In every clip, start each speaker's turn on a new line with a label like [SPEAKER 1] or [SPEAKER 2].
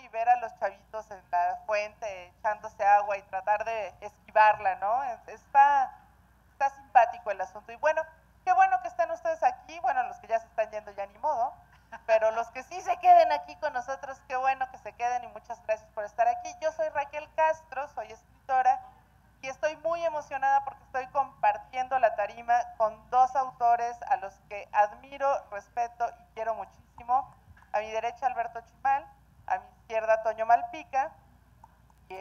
[SPEAKER 1] y ver a los chavitos en la fuente echándose agua y tratar de esquivarla, ¿no? Está simpático el asunto. Y bueno, qué bueno que estén ustedes aquí. Bueno, los que ya se están yendo ya ni modo, pero los que sí se queden aquí con nosotros, qué bueno que se queden y muchas gracias por estar aquí. Yo soy Raquel Castro, soy escritora y estoy muy emocionada porque estoy compartiendo la tarima con dos autores a los que admiro, respeto y quiero muchísimo. A mi derecha Alberto Chimal, a mi izquierda Toño Malpica, y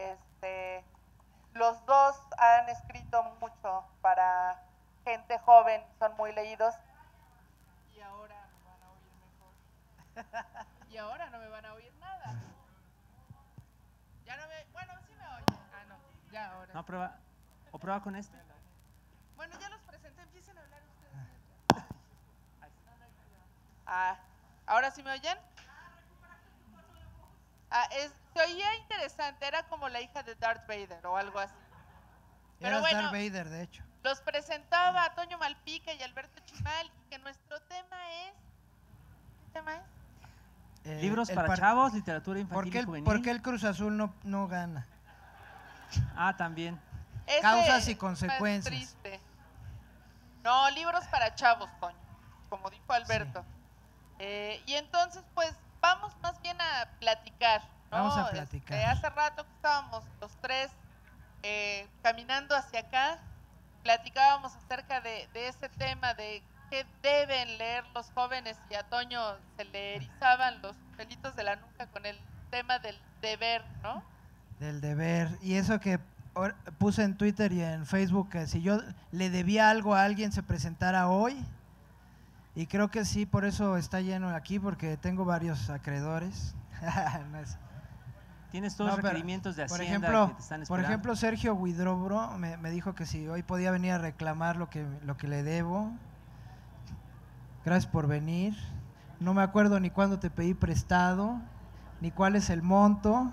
[SPEAKER 1] los dos han escrito mucho para gente joven, son muy leídos. Y ahora me van a oír mejor. Y ahora no me van a oír nada. Ya no me, bueno, sí me oyen. Ah, no, ya ahora.
[SPEAKER 2] No, prueba, o prueba con este.
[SPEAKER 1] Bueno, ya los presenté, empiecen a hablar ustedes. ¿Ahora sí me oyen? Se oía interesante, era como la hija de Darth Vader o algo así.
[SPEAKER 3] Pero bueno, Darth Vader, de hecho.
[SPEAKER 1] Los presentaba a Toño Malpica y Alberto Chimal, y que nuestro tema es… ¿Qué tema es?
[SPEAKER 2] Libros para chavos, literatura infantil y juvenil.
[SPEAKER 3] ¿Por qué el Cruz Azul no gana?
[SPEAKER 2] Ah, también.
[SPEAKER 3] Causas y consecuencias.
[SPEAKER 1] Triste. No, libros para chavos, Toño, como dijo Alberto. Sí. Y entonces, pues, vamos más bien a platicar, ¿no?
[SPEAKER 3] Vamos a platicar.
[SPEAKER 1] Hace rato que estábamos los tres caminando hacia acá, platicábamos acerca de ese tema de qué deben leer los jóvenes, y a Toño se le erizaban los pelitos de la nuca con el tema del deber, ¿no?
[SPEAKER 3] Del deber. Y eso que puse en Twitter y en Facebook, que si yo le debía algo a alguien se presentara hoy, y creo que sí, por eso está lleno aquí, porque tengo varios acreedores. No es…
[SPEAKER 2] Tienes todos los requerimientos de Hacienda que te están esperando.
[SPEAKER 3] Por ejemplo, Sergio Huidrobro me dijo que si hoy podía venir a reclamar lo que le debo. Gracias por venir. No me acuerdo ni cuándo te pedí prestado, ni cuál es el monto,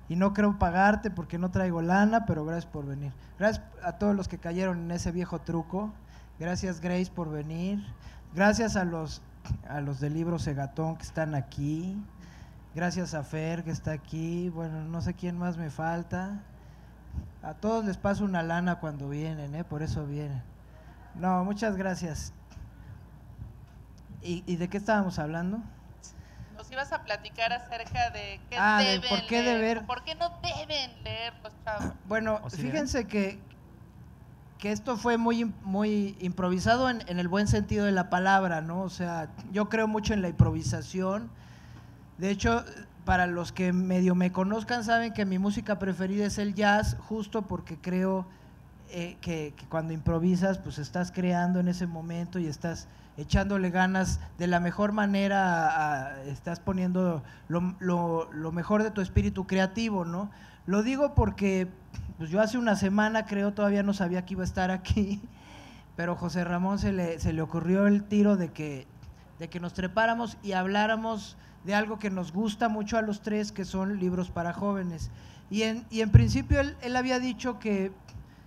[SPEAKER 3] y no creo pagarte porque no traigo lana, pero gracias por venir. Gracias a todos los que cayeron en ese viejo truco. Gracias, Grace, por venir. Gracias a los del libro Segatón que están aquí. Gracias a Fer que está aquí. Bueno, no sé quién más me falta. A todos les paso una lana cuando vienen, por eso vienen. No, muchas gracias. ¿Y de qué estábamos hablando?
[SPEAKER 1] Nos ibas a platicar acerca de qué
[SPEAKER 3] deben
[SPEAKER 1] de
[SPEAKER 3] por qué
[SPEAKER 1] leer,
[SPEAKER 3] deber.
[SPEAKER 1] ¿Por qué no deben leer los chavos?
[SPEAKER 3] Bueno, fíjense que esto fue muy improvisado en el buen sentido de la palabra, ¿no? O sea, yo creo mucho en la improvisación. De hecho, para los que medio me conozcan saben que mi música preferida es el jazz, justo porque creo que cuando improvisas pues estás creando en ese momento y estás echándole ganas de la mejor manera, estás poniendo lo mejor de tu espíritu creativo, ¿no? Lo digo porque pues yo hace una semana creo, todavía no sabía que iba a estar aquí, pero José Ramón se le ocurrió el tiro de que nos trepáramos y habláramos de algo que nos gusta mucho a los tres, que son libros para jóvenes. Y en principio él había dicho que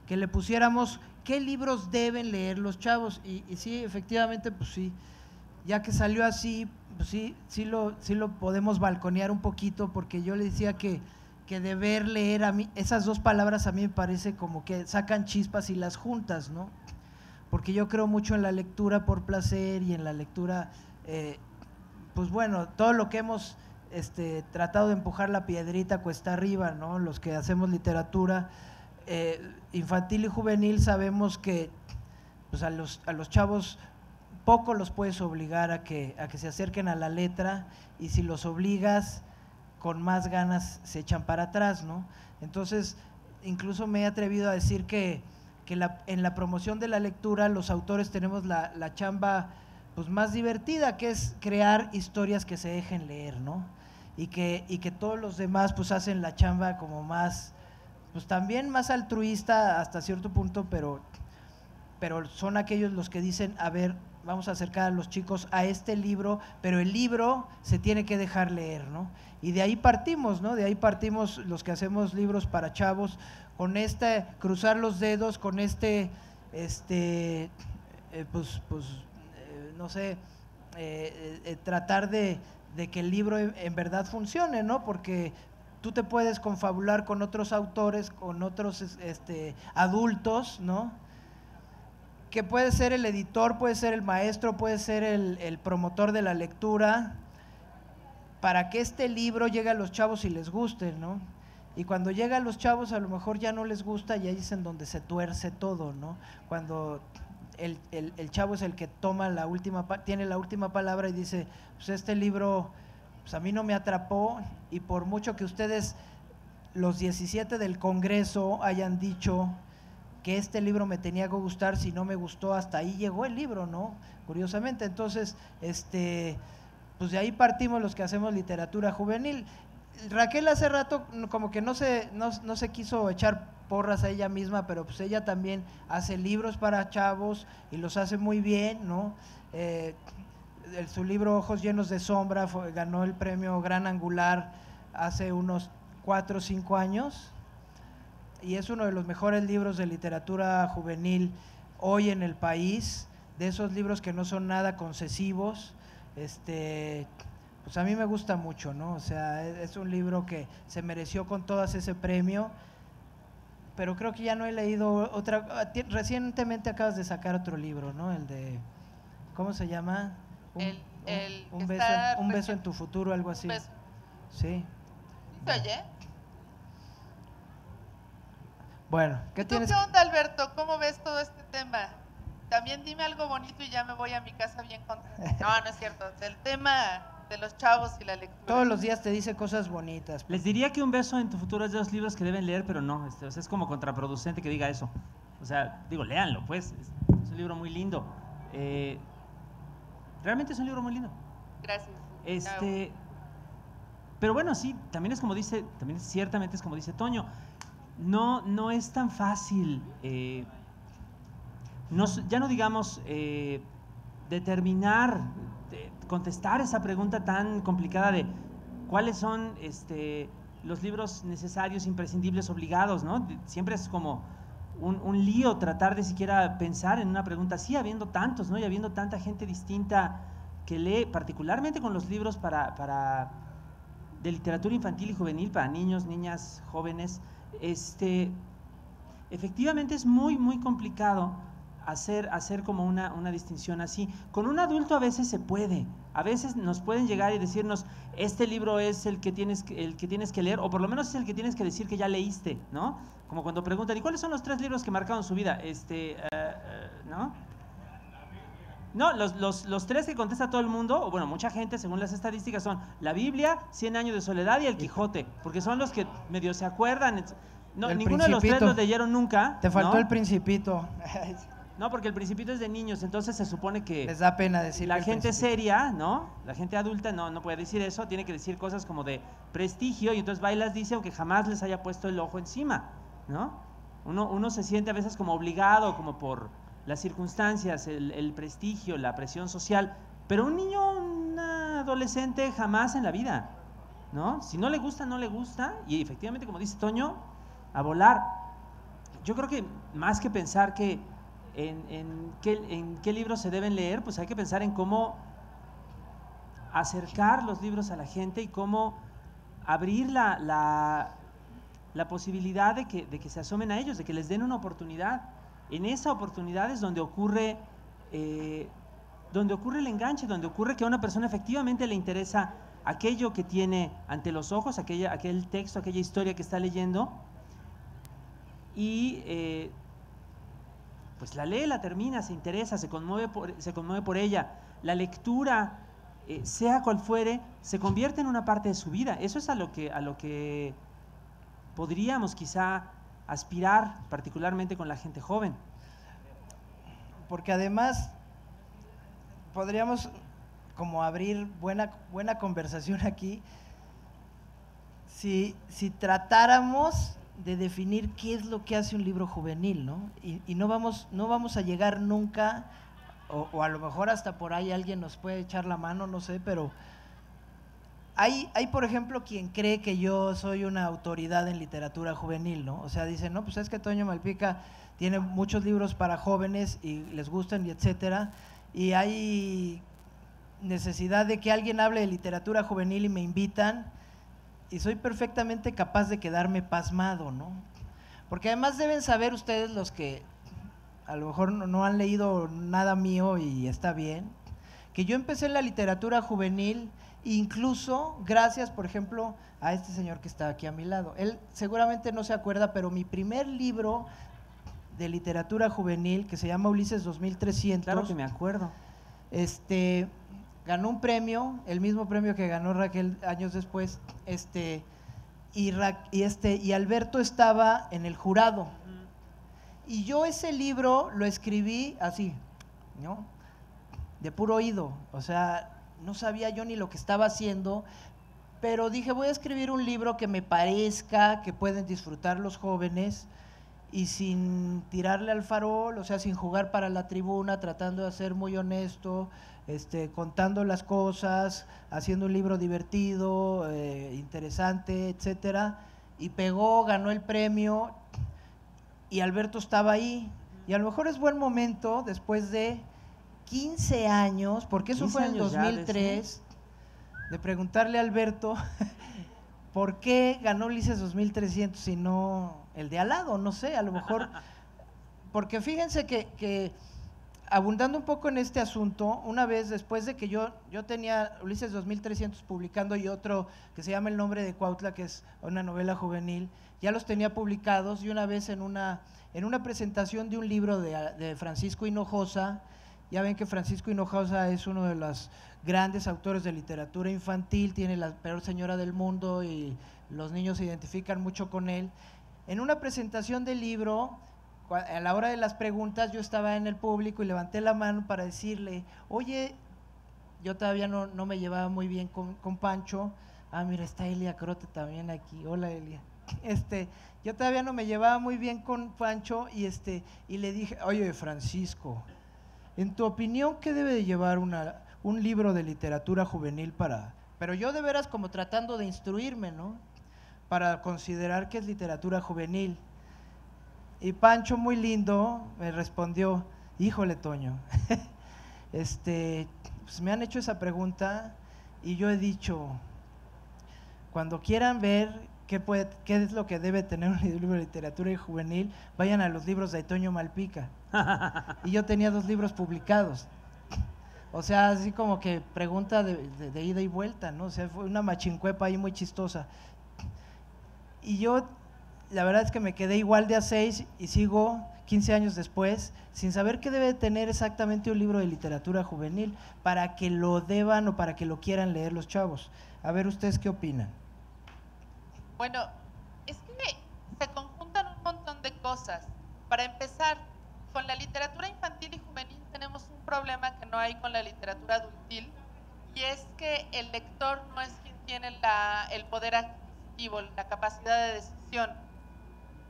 [SPEAKER 3] le pusiéramos qué libros deben leer los chavos, y sí, efectivamente, pues sí, ya que salió así, pues sí lo podemos balconear un poquito, porque yo le decía que deber leer, a mí, esas dos palabras a mí me parece como que sacan chispas y las juntas, ¿no? Porque yo creo mucho en la lectura por placer y en la lectura… pues bueno, todo lo que hemos tratado de empujar la piedrita cuesta arriba, ¿no? Los que hacemos literatura infantil y juvenil sabemos que pues a los chavos poco los puedes obligar a que se acerquen a la letra, y si los obligas con más ganas se echan para atrás, ¿no? Entonces, incluso me he atrevido a decir que en la promoción de la lectura los autores tenemos la chamba pues más divertida, que es crear historias que se dejen leer, ¿no? Y que todos los demás pues hacen la chamba como más, pues también más altruista hasta cierto punto, pero son aquellos los que dicen, a ver, vamos a acercar a los chicos a este libro, pero el libro se tiene que dejar leer, ¿no? Y de ahí partimos, ¿no? De ahí partimos los que hacemos libros para chavos, con cruzar los dedos, con no sé, tratar de que el libro en verdad funcione, ¿no? Porque tú te puedes confabular con otros autores, con otros adultos, ¿no? Que puede ser el editor, puede ser el maestro, puede ser el promotor de la lectura, para que este libro llegue a los chavos y les guste, ¿no? Y cuando llega a los chavos a lo mejor ya no les gusta y ahí es en donde se tuerce todo, ¿no? Cuando el chavo es el que toma tiene la última palabra y dice, pues este libro, pues a mí no me atrapó, y por mucho que ustedes, los 17 del Congreso, hayan dicho que este libro me tenía que gustar, si no me gustó, hasta ahí llegó el libro, ¿no? Curiosamente, entonces, pues de ahí partimos los que hacemos literatura juvenil. Raquel hace rato como que no se quiso echar porras a ella misma, pero pues ella también hace libros para chavos y los hace muy bien, ¿no? Su libro Ojos llenos de sombra ganó el premio Gran Angular hace unos 4 o 5 años y es uno de los mejores libros de literatura juvenil hoy en el país, de esos libros que no son nada concesivos. Pues a mí me gusta mucho, ¿no? O sea, es un libro que se mereció con todas ese premio, pero creo que ya no he leído otra. Recientemente acabas de sacar otro libro, ¿no? El de, ¿cómo se llama? Un beso en tu futuro, algo así. Sí.
[SPEAKER 1] ¿Se oye?
[SPEAKER 3] Bueno, ¿qué tienes?
[SPEAKER 1] ¿Qué onda, Alberto? ¿Cómo ves todo este tema? También dime algo bonito y ya me voy a mi casa bien contenta. No, no es cierto. El tema de los chavos y la lectura.
[SPEAKER 3] Todos los días te dice cosas bonitas.
[SPEAKER 2] Les diría que Un beso en tu futuro es de los libros que deben leer, pero no, o sea, es como contraproducente que diga eso. O sea, digo, léanlo, pues, es un libro muy lindo. Realmente es un libro muy lindo.
[SPEAKER 1] Gracias.
[SPEAKER 2] Pero bueno, sí, ciertamente es como dice Toño, no es tan fácil, ya no digamos determinar, contestar esa pregunta tan complicada de cuáles son los libros necesarios, imprescindibles, obligados, ¿no? Siempre es como un lío tratar de siquiera pensar en una pregunta así, habiendo tantos, ¿no? Y habiendo tanta gente distinta que lee, particularmente con los libros de literatura infantil y juvenil para niños, niñas, jóvenes. Efectivamente es muy, muy complicado hacer como una distinción así. Con un adulto a veces se puede, a veces nos pueden llegar y decirnos, este libro es el que tienes que leer, o por lo menos es el que tienes que decir que ya leíste, ¿no? Como cuando preguntan, ¿y cuáles son los 3 libros que marcaron su vida? ¿No? No, los 3 que contesta todo el mundo, o bueno, mucha gente, según las estadísticas, son la Biblia, 100 años de soledad y el Quijote, porque son los que medio se acuerdan. No, ninguno de los 3 los leyeron nunca.
[SPEAKER 3] Te faltó, ¿no? El Principito.
[SPEAKER 2] No, porque el Principito es de niños, entonces se supone que
[SPEAKER 3] les da pena decir.
[SPEAKER 2] La gente seria, ¿no? La gente adulta no puede decir eso, tiene que decir cosas como de prestigio, y entonces va y las dice aunque jamás les haya puesto el ojo encima, ¿no? Uno se siente a veces como obligado, como por las circunstancias, el prestigio, la presión social, pero un niño, un adolescente jamás en la vida, ¿no? Si no le gusta, no le gusta, y efectivamente, como dice Toño, a volar. Yo creo que más que pensar que en qué libros se deben leer, pues hay que pensar en cómo acercar los libros a la gente y cómo abrir la posibilidad de que se asomen a ellos, de que les den una oportunidad. En esa oportunidad es donde ocurre el enganche, donde ocurre que a una persona efectivamente le interesa aquello que tiene ante los ojos, aquel texto, aquella historia que está leyendo, y pues la lee, la termina, se interesa, se conmueve por ella. La lectura, sea cual fuere, se convierte en una parte de su vida. Eso es a lo que podríamos quizá aspirar, particularmente con la gente joven.
[SPEAKER 3] Porque además podríamos como abrir buena conversación aquí si tratáramos de definir qué es lo que hace un libro juvenil, ¿no? Y no vamos a llegar nunca, o a lo mejor hasta por ahí alguien nos puede echar la mano, no sé, pero hay por ejemplo quien cree que yo soy una autoridad en literatura juvenil, ¿no? O sea, dicen, no, pues es que Toño Malpica tiene muchos libros para jóvenes y les gustan y etcétera, y hay necesidad de que alguien hable de literatura juvenil y me invitan, y soy perfectamente capaz de quedarme pasmado, ¿no? Porque además deben saber ustedes, los que a lo mejor no han leído nada mío y está bien, que yo empecé en la literatura juvenil incluso gracias, por ejemplo, a este señor que está aquí a mi lado. Él seguramente no se acuerda, pero mi primer libro de literatura juvenil, que se llama Ulises 2300.
[SPEAKER 2] Claro que me acuerdo.
[SPEAKER 3] Ganó un premio, el mismo premio que ganó Raquel años después, y Alberto estaba en el jurado. Y yo ese libro lo escribí así, ¿no? De puro oído, o sea, no sabía yo ni lo que estaba haciendo, pero dije, voy a escribir un libro que me parezca que pueden disfrutar los jóvenes, y sin tirarle al farol, o sea, sin jugar para la tribuna, tratando de ser muy honesto, contando las cosas, haciendo un libro divertido, interesante, etcétera. Y pegó, ganó el premio, y Alberto estaba ahí. Y a lo mejor es buen momento, después de 15 años, porque eso fue en el 2003, de preguntarle a Alberto por qué ganó Ulises 2300 y no el de al lado, no sé, a lo mejor, porque fíjense que abundando un poco en este asunto, una vez después de que yo tenía Ulises 2300 publicando y otro que se llama El nombre de Cuautla, que es una novela juvenil, ya los tenía publicados, y una vez en una presentación de un libro de Francisco Hinojosa, ya ven que Francisco Hinojosa es uno de los grandes autores de literatura infantil, tiene La peor señora del mundo y los niños se identifican mucho con él. En una presentación del libro, a la hora de las preguntas, yo estaba en el público y levanté la mano para decirle, oye, yo todavía no me llevaba muy bien con Pancho. Ah, mira, está Elia Crote también aquí. Hola, Elia. Yo todavía no me llevaba muy bien con Pancho y le dije, oye, Francisco, en tu opinión, ¿qué debe de llevar un libro de literatura juvenil pero yo de veras como tratando de instruirme, ¿no? Para considerar que es literatura juvenil. Y Pancho, muy lindo, me respondió, híjole, Toño, pues me han hecho esa pregunta y yo he dicho, cuando quieran ver qué es lo que debe tener un libro de literatura juvenil, vayan a los libros de Toño Malpica. Y yo tenía 2 libros publicados. O sea, así como que pregunta de ida y vuelta, ¿no? O sea, fue una machincuepa ahí muy chistosa. Y yo, la verdad es que me quedé igual de a 6 y sigo 15 años después sin saber qué debe tener exactamente un libro de literatura juvenil para que lo deban o para que lo quieran leer los chavos. A ver, ¿ustedes qué opinan?
[SPEAKER 1] Bueno, es que se conjuntan un montón de cosas. Para empezar, con la literatura infantil y juvenil tenemos un problema que no hay con la literatura adultil, y es que el lector no es quien tiene el poder adquisitivo, la capacidad de decisión.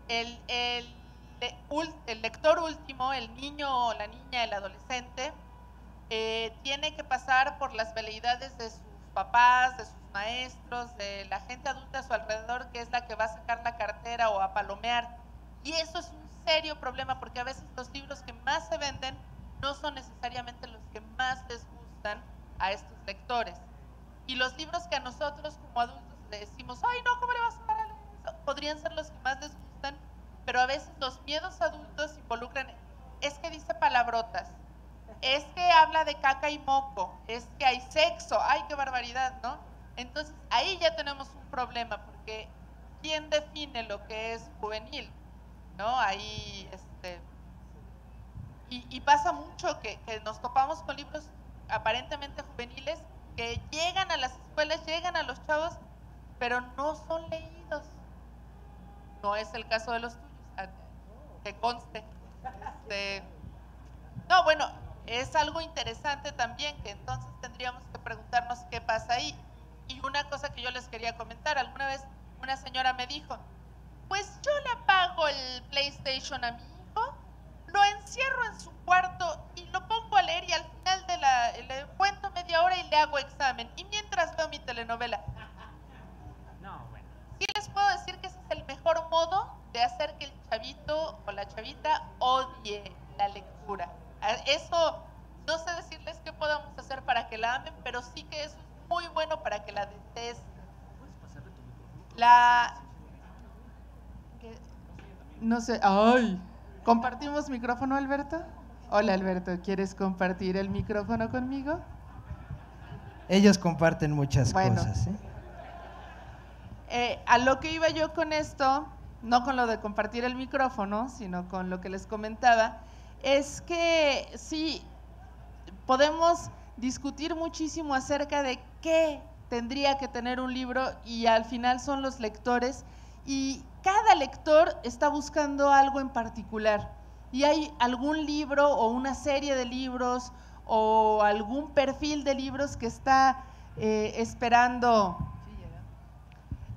[SPEAKER 1] El lector último, el niño o la niña, el adolescente, tiene que pasar por las veleidades de sus papás, de sus maestros, de la gente adulta a su alrededor, que es la que va a sacar la cartera o a palomear. Y eso es un serio problema, porque a veces los libros que más se venden no son necesariamente los que más les gustan a estos lectores. Y los libros que a nosotros como adultos le decimos, ay no, ¿cómo le vas a dar a leer eso? Podrían ser los que más les gustan, pero a veces los miedos adultos involucran, es que dice palabrotas, es que habla de caca y moco, es que hay sexo, ay qué barbaridad, ¿no? Entonces ahí ya tenemos un problema, porque ¿quién define lo que es juvenil? ¿No? Ahí, y pasa mucho que nos topamos con libros aparentemente juveniles que llegan a las escuelas, llegan a los chavos, pero no son leídos. No es el caso de los tuyos, que conste. No, bueno, es algo interesante también, que entonces tendríamos que preguntarnos qué pasa ahí. Y una cosa que yo les quería comentar, alguna vez una señora me dijo, pues yo le apago el PlayStation a mi hijo, lo encierro en su cuarto y lo pongo a leer, y al final le cuento media hora y le hago examen, y mientras veo mi telenovela.
[SPEAKER 2] No, bueno.
[SPEAKER 1] Sí les puedo decir que ese es el mejor modo de hacer que el chavito o la chavita odie la lectura. Eso No sé decirles qué podemos hacer para que la amen, pero sí que eso es muy bueno para que la detesten. No sé, ay, ¿compartimos micrófono, Alberto? Hola, Alberto, ¿quieres compartir el micrófono conmigo?
[SPEAKER 3] Ellos comparten muchas
[SPEAKER 1] Bueno.
[SPEAKER 3] cosas,
[SPEAKER 1] A lo que iba yo con esto, no con lo de compartir el micrófono, sino con lo que les comentaba, es que sí, podemos discutir muchísimo acerca de qué tendría que tener un libro y al final son los lectores y cada lector está buscando algo en particular y hay algún libro o una serie de libros o algún perfil de libros que está esperando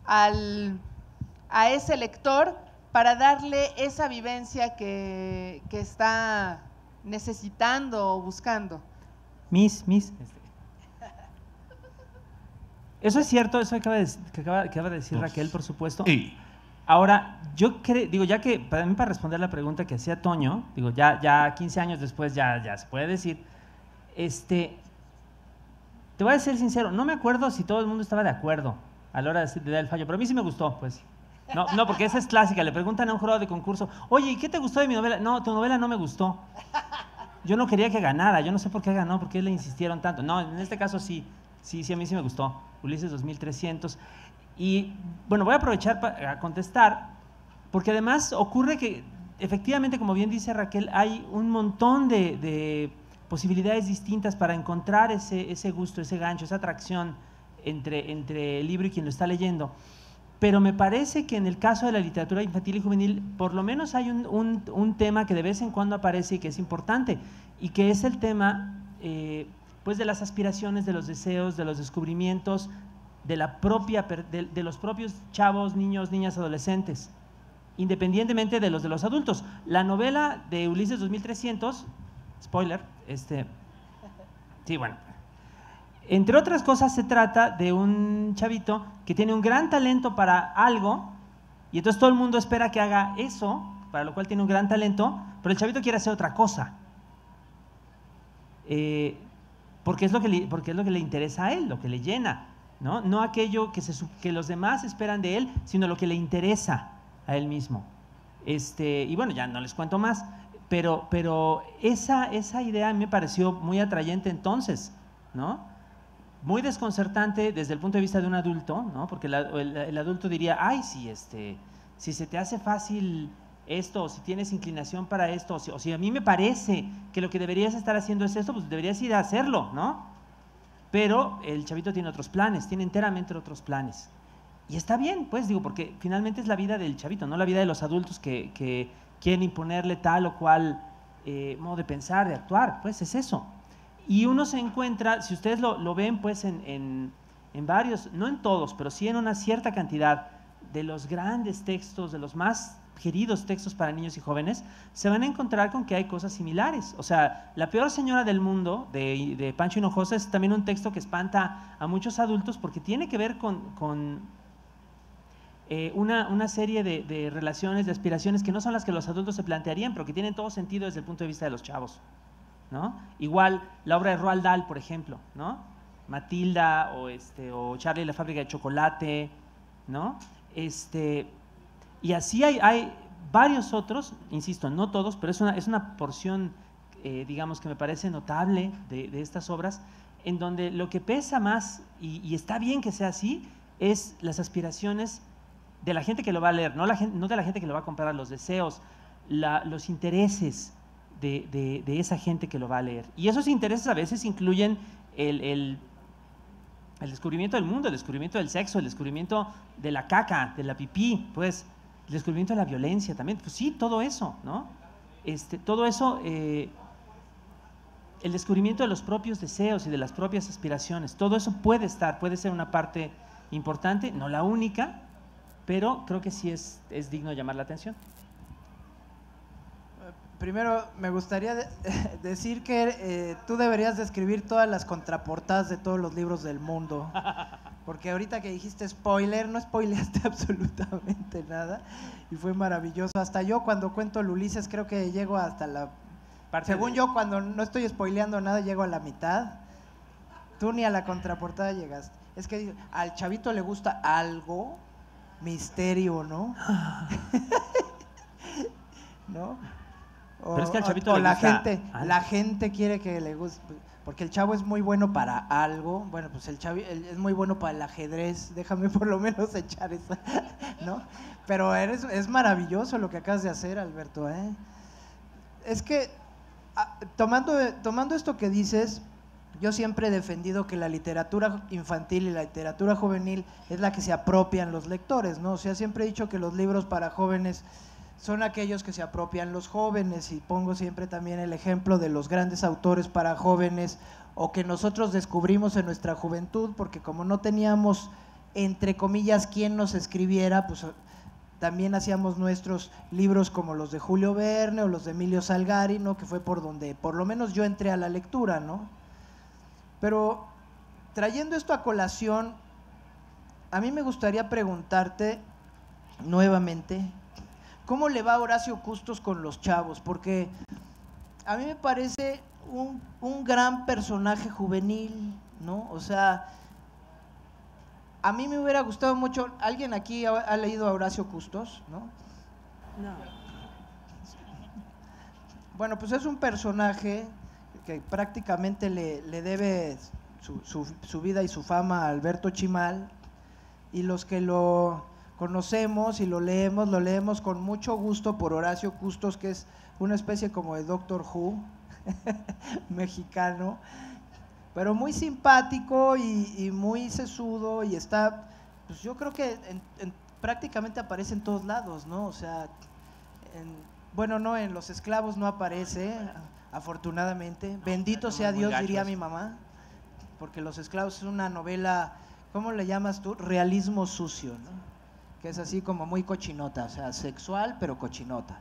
[SPEAKER 1] a ese lector para darle esa vivencia que está necesitando o buscando.
[SPEAKER 2] Eso es cierto, eso que acaba de decir Raquel, por supuesto.
[SPEAKER 4] Sí.
[SPEAKER 2] Ahora, yo creo, digo, ya que para mí, para responder la pregunta que hacía Toño, digo, ya 15 años después ya se puede decir, te voy a ser sincero, no me acuerdo si todo el mundo estaba de acuerdo a la hora de dar el fallo, pero a mí sí me gustó, pues. No, porque esa es clásica, le preguntan a un jurado de concurso, oye, ¿y qué te gustó de mi novela? No, tu novela no me gustó. Yo no quería que ganara, yo no sé por qué ganó, por qué le insistieron tanto. No, en este caso sí, a mí sí me gustó, Ulises 2300. Y bueno, voy a aprovechar para contestar, porque además ocurre que efectivamente, como bien dice Raquel, hay un montón de posibilidades distintas para encontrar ese gusto, ese gancho, esa atracción entre el libro y quien lo está leyendo. Pero me parece que en el caso de la literatura infantil y juvenil, por lo menos hay un tema que de vez en cuando aparece y que es importante, y que es el tema pues de las aspiraciones, de los deseos, de los descubrimientos, de los propios chavos, niños, niñas, adolescentes, independientemente de los adultos. La novela de Ulises 2300, spoiler, sí, bueno, entre otras cosas se trata de un chavito que tiene un gran talento para algo y entonces todo el mundo espera que haga eso, para lo cual tiene un gran talento, pero el chavito quiere hacer otra cosa. Porque es lo que le interesa a él, lo que le llena, no aquello que los demás esperan de él, sino lo que le interesa a él mismo. Y bueno, ya no les cuento más, pero esa idea a mí me pareció muy atrayente entonces, ¿no? Muy desconcertante desde el punto de vista de un adulto, ¿no? Porque el adulto diría, ay, si se te hace fácil esto, o si tienes inclinación para esto, o si a mí me parece que lo que deberías estar haciendo es esto, pues deberías ir a hacerlo, ¿no? Pero el chavito tiene otros planes, tiene enteramente otros planes. Y está bien, pues, digo, porque finalmente es la vida del chavito, no la vida de los adultos que quieren imponerle tal o cual modo de pensar, de actuar, pues es eso. Y uno se encuentra, si ustedes lo ven, pues en varios, no en todos, pero sí en una cierta cantidad de los grandes textos, de los más queridos textos para niños y jóvenes, se van a encontrar con que hay cosas similares. O sea, La peor señora del mundo, de Pancho Hinojosa, es también un texto que espanta a muchos adultos porque tiene que ver con una serie de relaciones, de aspiraciones que no son las que los adultos se plantearían, pero que tienen todo sentido desde el punto de vista de los chavos, ¿no? Igual la obra de Roald Dahl, por ejemplo, ¿no? Matilda o Charlie y la fábrica de chocolate, ¿no? Y así hay varios otros, insisto, no todos, pero es una porción, digamos, que me parece notable de estas obras, en donde lo que pesa más, y está bien que sea así, es las aspiraciones de la gente que lo va a leer, no de la gente que lo va a comprar, los deseos, los intereses de esa gente que lo va a leer. Y esos intereses a veces incluyen el descubrimiento del mundo, el descubrimiento del sexo, el descubrimiento de la caca, de la pipí, pues, el descubrimiento de la violencia también, pues sí, todo eso, ¿no? Todo eso, el descubrimiento de los propios deseos y de las propias aspiraciones, todo eso puede ser una parte importante, no la única, pero creo que sí es digno de llamar la atención.
[SPEAKER 3] Primero, me gustaría decir que tú deberías de escribir todas las contraportadas de todos los libros del mundo. Porque ahorita que dijiste spoiler, no spoileaste absolutamente nada. Y fue maravilloso. Hasta yo cuando cuento el Ulises creo que llego hasta Según yo, cuando no estoy spoileando nada, llego a la mitad. Tú ni a la contraportada llegaste. Es que al chavito le gusta algo, misterio, ¿no? ¿No?
[SPEAKER 2] Pero es que al chavito le
[SPEAKER 3] la
[SPEAKER 2] gusta
[SPEAKER 3] gente,
[SPEAKER 2] algo.
[SPEAKER 3] la gente quiere que le guste, porque el chavo es muy bueno para algo. Bueno, pues el chavo es muy bueno para el ajedrez. Déjame por lo menos echar esa, ¿no? Pero es maravilloso lo que acabas de hacer, Alberto, ¿eh? Es que tomando esto que dices, yo siempre he defendido que la literatura infantil y la literatura juvenil es la que se apropian los lectores, ¿no? O sea, siempre he dicho que los libros para jóvenes son aquellos que se apropian los jóvenes, y pongo siempre también el ejemplo de los grandes autores para jóvenes o que nosotros descubrimos en nuestra juventud, porque como no teníamos, entre comillas, quien nos escribiera, pues también hacíamos nuestros libros como los de Julio Verne o los de Emilio Salgari, ¿no? Que fue por donde por lo menos yo entré a la lectura, ¿no? Pero trayendo esto a colación, a mí me gustaría preguntarte nuevamente, ¿cómo le va a Horacio Custos con los chavos? Porque a mí me parece un gran personaje juvenil, ¿no? O sea, a mí me hubiera gustado mucho. ¿Alguien aquí ha leído a Horacio Custos, no?
[SPEAKER 2] No.
[SPEAKER 3] Bueno, pues es un personaje que prácticamente le debe su vida y su fama a Alberto Chimal, y los que lo conocemos y lo leemos con mucho gusto por Horacio Custos, que es una especie como de Doctor Who mexicano, pero muy simpático y muy sesudo, y está, pues yo creo que prácticamente aparece en todos lados, ¿no? O sea, bueno, no, en Los Esclavos no aparece, afortunadamente. Bendito sea Dios, diría mi mamá, porque Los Esclavos es una novela, ¿cómo le llamas tú? Realismo sucio, ¿no? Que es así como muy cochinota, o sea, sexual, pero cochinota.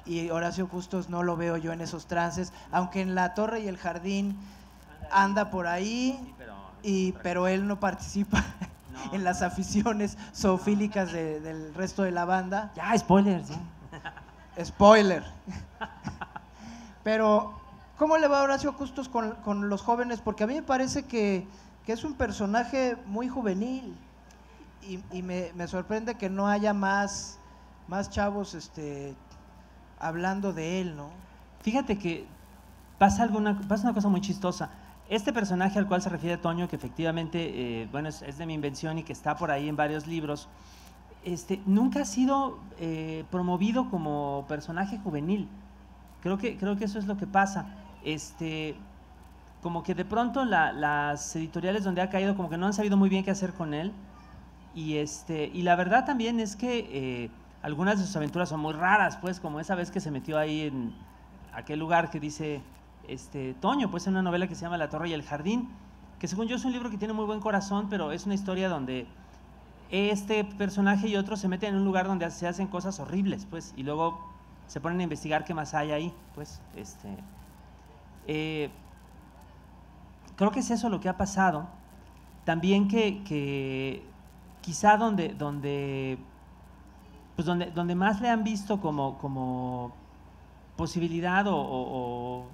[SPEAKER 3] Y Horacio Custos no lo veo yo en esos trances, aunque en La Torre y el Jardín anda por ahí, pero él no participa en las aficiones zoofílicas del resto de la banda.
[SPEAKER 2] Ya, spoilers.
[SPEAKER 3] Spoiler. Pero, ¿cómo le va a Horacio Custos con los jóvenes? Porque a mí me parece que es un personaje muy juvenil, y me sorprende que no haya más chavos hablando de él, ¿no?
[SPEAKER 2] Fíjate que pasa una cosa muy chistosa. Este personaje al cual se refiere Toño, que efectivamente, bueno, es de mi invención y que está por ahí en varios libros, nunca ha sido promovido como personaje juvenil. Creo que eso es lo que pasa. Como que de pronto las editoriales donde ha caído como que no han sabido muy bien qué hacer con él, y la verdad también es que algunas de sus aventuras son muy raras, pues, como esa vez que se metió ahí en aquel lugar que dice Toño, pues, en una novela que se llama La Torre y el Jardín, que según yo es un libro que tiene muy buen corazón, pero es una historia donde este personaje y otros se meten en un lugar donde se hacen cosas horribles, pues, y luego se ponen a investigar qué más hay ahí, pues. Creo que es eso lo que ha pasado. También que quizá donde más le han visto como posibilidad o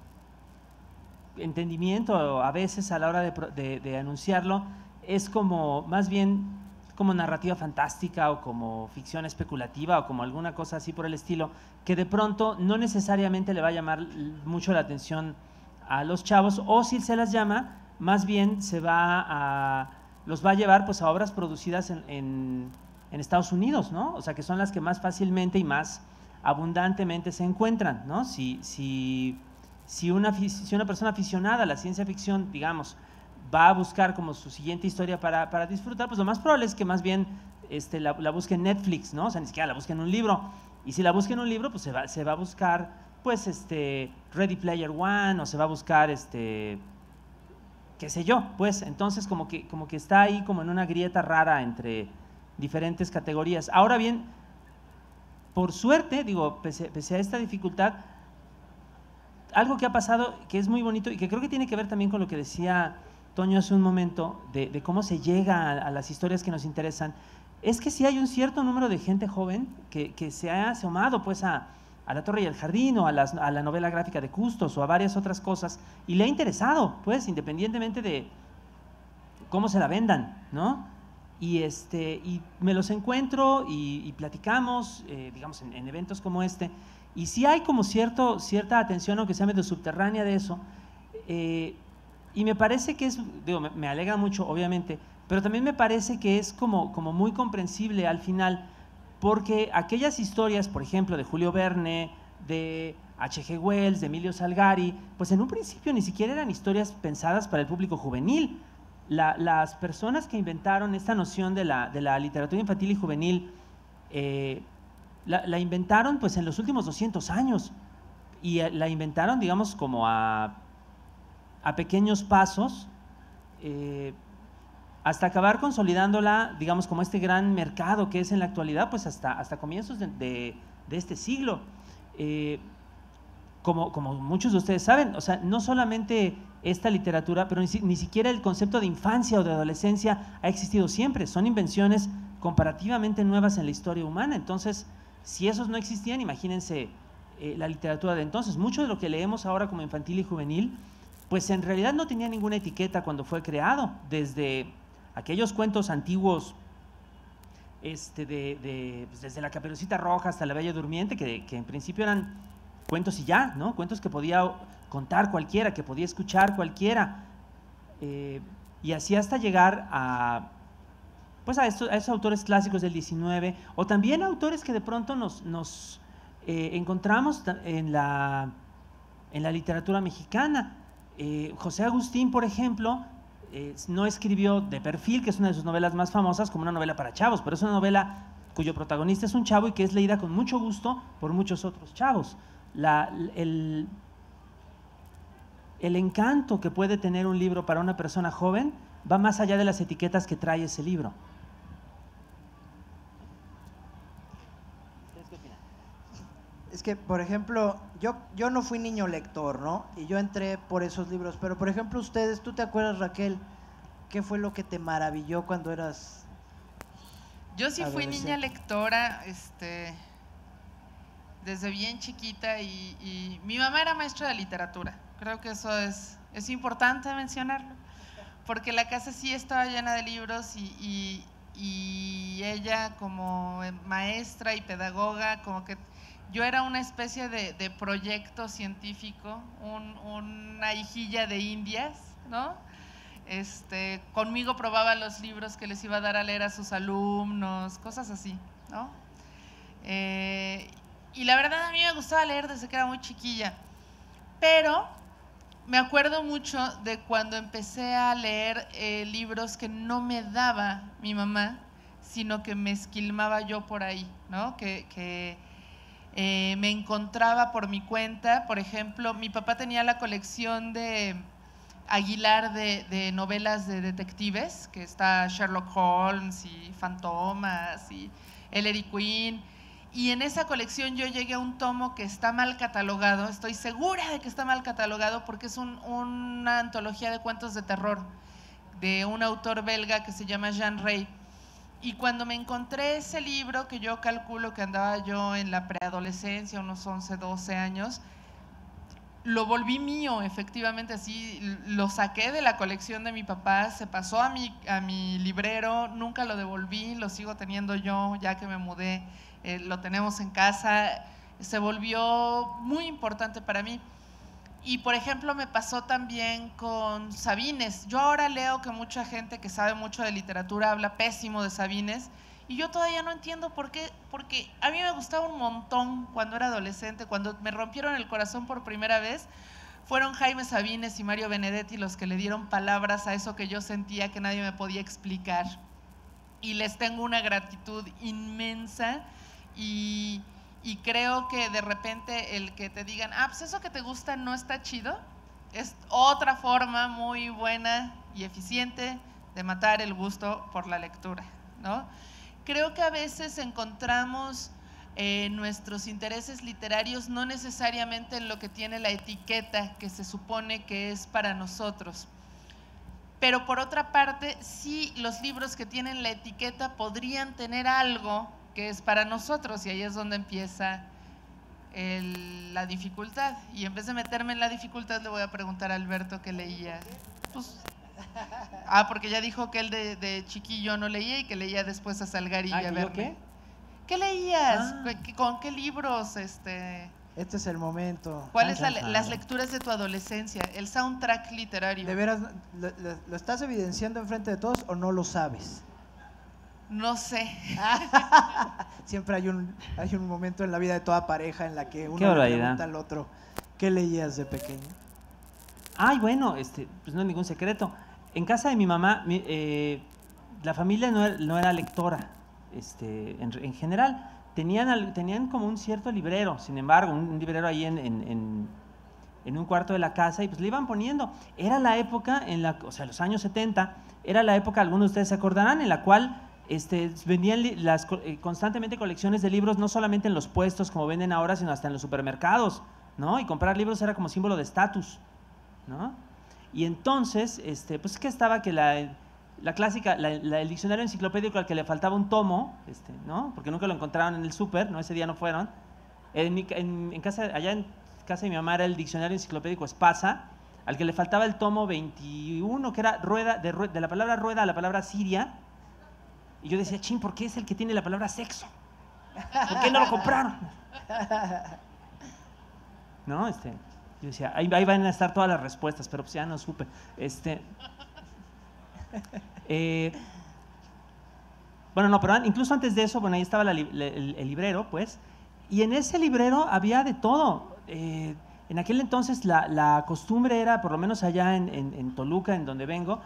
[SPEAKER 2] entendimiento a veces a la hora de anunciarlo, es como más bien como narrativa fantástica o como ficción especulativa o como alguna cosa así por el estilo, que de pronto no necesariamente le va a llamar mucho la atención a los chavos, o si se las llama, más bien los va a llevar pues a obras producidas en Estados Unidos, ¿no? O sea, que son las que más fácilmente y más abundantemente se encuentran, ¿no? Si una persona aficionada a la ciencia ficción, digamos, va a buscar como su siguiente historia para disfrutar, pues lo más probable es que más bien la busque en Netflix, ¿no? O sea, ni siquiera la busque en un libro. Y si la busca en un libro, pues se va a buscar, pues, Ready Player One, o se va a buscar, qué sé yo, pues. Entonces, como que está ahí como en una grieta rara entre diferentes categorías. Ahora bien, por suerte, digo, pese a esta dificultad, algo que ha pasado que es muy bonito y que creo que tiene que ver también con lo que decía Toño hace un momento, de cómo se llega a las historias que nos interesan, es que sí hay un cierto número de gente joven que se ha asomado pues a a La Torre y el Jardín o a la novela gráfica de Custos o a varias otras cosas y le ha interesado, pues, independientemente de cómo se la vendan, ¿no? Y me los encuentro y platicamos, digamos, en eventos como este, y sí hay como cierta atención, aunque sea medio subterránea de eso, y me parece que es, digo, me alegra mucho, obviamente, pero también me parece que es como muy comprensible al final, porque aquellas historias, por ejemplo, de Julio Verne, de H.G. Wells, de Emilio Salgari, pues en un principio ni siquiera eran historias pensadas para el público juvenil. Las personas que inventaron esta noción de la literatura infantil y juvenil la inventaron pues en los últimos 200 años y la inventaron, digamos, como a pequeños pasos hasta acabar consolidándola, digamos, como este gran mercado que es en la actualidad, pues hasta comienzos de este siglo. Como muchos de ustedes saben, o sea, no solamente esta literatura, pero ni siquiera el concepto de infancia o de adolescencia ha existido siempre, son invenciones comparativamente nuevas en la historia humana. Entonces, si esos no existían, imagínense la literatura de entonces. Mucho de lo que leemos ahora como infantil y juvenil, pues en realidad no tenía ninguna etiqueta cuando fue creado, desde aquellos cuentos antiguos, pues desde La Caperucita Roja hasta La Bella Durmiente, que en principio eran cuentos y ya, ¿no? Cuentos que podía contar cualquiera, que podía escuchar cualquiera, y así hasta llegar pues a esos autores clásicos del 19, o también autores que de pronto nos encontramos en la literatura mexicana. José Agustín, por ejemplo, no escribió De Perfil, que es una de sus novelas más famosas, como una novela para chavos, pero es una novela cuyo protagonista es un chavo y que es leída con mucho gusto por muchos otros chavos. El encanto que puede tener un libro para una persona joven va más allá de las etiquetas que trae ese libro.
[SPEAKER 3] Es que, por ejemplo, yo no fui niño lector, ¿no? Y yo entré por esos libros, pero por ejemplo ustedes, ¿tú te acuerdas, Raquel, qué fue lo que te maravilló cuando eras
[SPEAKER 4] Yo sí fui
[SPEAKER 3] adolescente?
[SPEAKER 4] niña lectora, desde bien chiquita y mi mamá era maestra de literatura. Creo que eso es importante mencionarlo, porque la casa sí estaba llena de libros y ella como maestra y pedagoga, como que yo era una especie de proyecto científico, una hijilla de indias, ¿no? Conmigo probaba los libros que les iba a dar a leer a sus alumnos, cosas así, ¿no? Y la verdad a mí me gustaba leer desde que era muy chiquilla, pero me acuerdo mucho de cuando empecé a leer libros que no me daba mi mamá, sino que me esquilmaba yo por ahí, ¿no? Que me encontraba por mi cuenta. Por ejemplo, mi papá tenía la colección de Aguilar de novelas de detectives, que está Sherlock Holmes y Fantomas y Ellery Queen, y en esa colección yo llegué a un tomo que está mal catalogado, estoy segura de que está mal catalogado porque es una antología de cuentos de terror de un autor belga que se llama Jean Rey. Y cuando me encontré ese libro, que yo calculo que andaba yo en la preadolescencia, unos 11, 12 años, lo volví mío, efectivamente, así, lo saqué de la colección de mi papá, se pasó a mi librero, nunca lo devolví, lo sigo teniendo yo, ya que me mudé, lo tenemos en casa, se volvió muy importante para mí. Y por ejemplo me pasó también con Sabines. Yo ahora leo que mucha gente que sabe mucho de literatura habla pésimo de Sabines y yo todavía no entiendo por qué, porque a mí me gustaba un montón cuando era adolescente. Cuando me rompieron el corazón por primera vez fueron Jaime Sabines y Mario Benedetti los que le dieron palabras a eso que yo sentía que nadie me podía explicar, y les tengo una gratitud inmensa. Y creo que de repente el que te digan, pues eso que te gusta no está chido, es otra forma muy buena y eficiente de matar el gusto por la lectura, ¿no? Creo que a veces encontramos nuestros intereses literarios no necesariamente en lo que tiene la etiqueta que se supone que es para nosotros. Pero por otra parte, sí, los libros que tienen la etiqueta podrían tener algo que es para nosotros, y ahí es donde empieza la dificultad. Y en vez de meterme en la dificultad, le voy a preguntar a Alberto qué leía. Pues, porque ya dijo que él de chiquillo no leía y que leía después a Salgari y a Verne.
[SPEAKER 2] ¿Qué?
[SPEAKER 4] ¿Qué leías? ¿Con qué libros?
[SPEAKER 3] Este es el momento.
[SPEAKER 4] ¿Cuáles las lecturas de tu adolescencia? El soundtrack literario.
[SPEAKER 3] ¿De veras lo estás evidenciando enfrente de todos o no lo sabes?
[SPEAKER 4] No sé.
[SPEAKER 3] Siempre hay un momento en la vida de toda pareja en la que uno
[SPEAKER 2] le
[SPEAKER 3] pregunta al otro, ¿qué leías de pequeño?
[SPEAKER 2] Ay, bueno, pues no es ningún secreto. En casa de mi mamá, la familia no era lectora, en general. Tenían como un cierto librero, sin embargo, un librero ahí en un cuarto de la casa, y pues le iban poniendo. Era la época, o sea, los años 70, era la época, algunos de ustedes se acordarán, en la cual vendían constantemente colecciones de libros, no solamente en los puestos como venden ahora, sino hasta en los supermercados, ¿no? Y comprar libros era como símbolo de estatus, ¿no? Y entonces, pues que estaba que la clásica, el diccionario enciclopédico al que le faltaba un tomo, ¿no? Porque nunca lo encontraron en el súper, ¿no? Ese día no fueron. Allá en casa de mi mamá era el diccionario enciclopédico Espasa, al que le faltaba el tomo 21, que era de la palabra rueda a la palabra siria. Y yo decía, chin, ¿por qué es el que tiene la palabra sexo? ¿Por qué no lo compraron? ¿No? Yo decía, ahí van a estar todas las respuestas, pero pues ya no supe. Bueno, no, pero incluso antes de eso, bueno, ahí estaba el librero, pues, y en ese librero había de todo. En aquel entonces la costumbre era, por lo menos allá en Toluca, en donde vengo,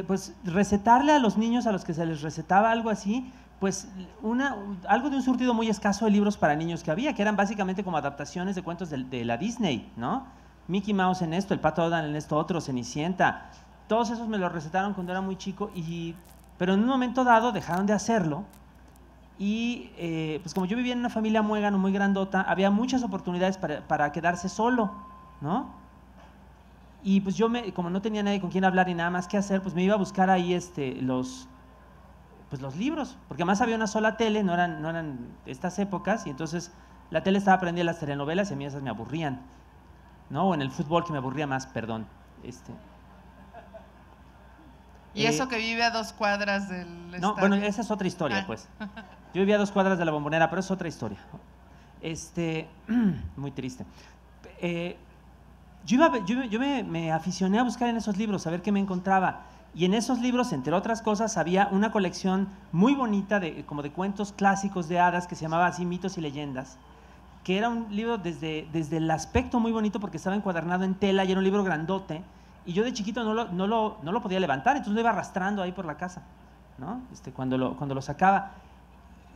[SPEAKER 2] pues recetarle a los niños a los que se les recetaba algo así, pues algo de un surtido muy escaso de libros para niños que había, que eran básicamente como adaptaciones de cuentos de la Disney, ¿no? Mickey Mouse en esto, el Pato Donald en esto otro, Cenicienta. Todos esos me los recetaron cuando era muy chico, pero en un momento dado dejaron de hacerlo. Y pues como yo vivía en una familia muégano muy grandota, había muchas oportunidades para quedarse solo, ¿no? Y pues como no tenía nadie con quien hablar y nada más que hacer, pues me iba a buscar ahí los libros, porque además había una sola tele, no eran estas épocas, y entonces la tele estaba prendida, las telenovelas, y a mí esas me aburrían, ¿no? O en el fútbol, que me aburría más, perdón.
[SPEAKER 4] ¿Y eso que vive a 2 cuadras del estadio?
[SPEAKER 2] No, bueno, esa es otra historia, pues. Yo vivía a 2 cuadras de la Bombonera, pero es otra historia. Muy triste. Yo me aficioné a buscar en esos libros, a ver qué me encontraba. Y en esos libros, entre otras cosas, había una colección muy bonita como de cuentos clásicos de hadas que se llamaba así Mitos y Leyendas, que era un libro desde el aspecto muy bonito porque estaba encuadernado en tela y era un libro grandote. Y yo de chiquito no lo podía levantar, entonces lo iba arrastrando ahí por la casa, ¿no? Cuando lo sacaba.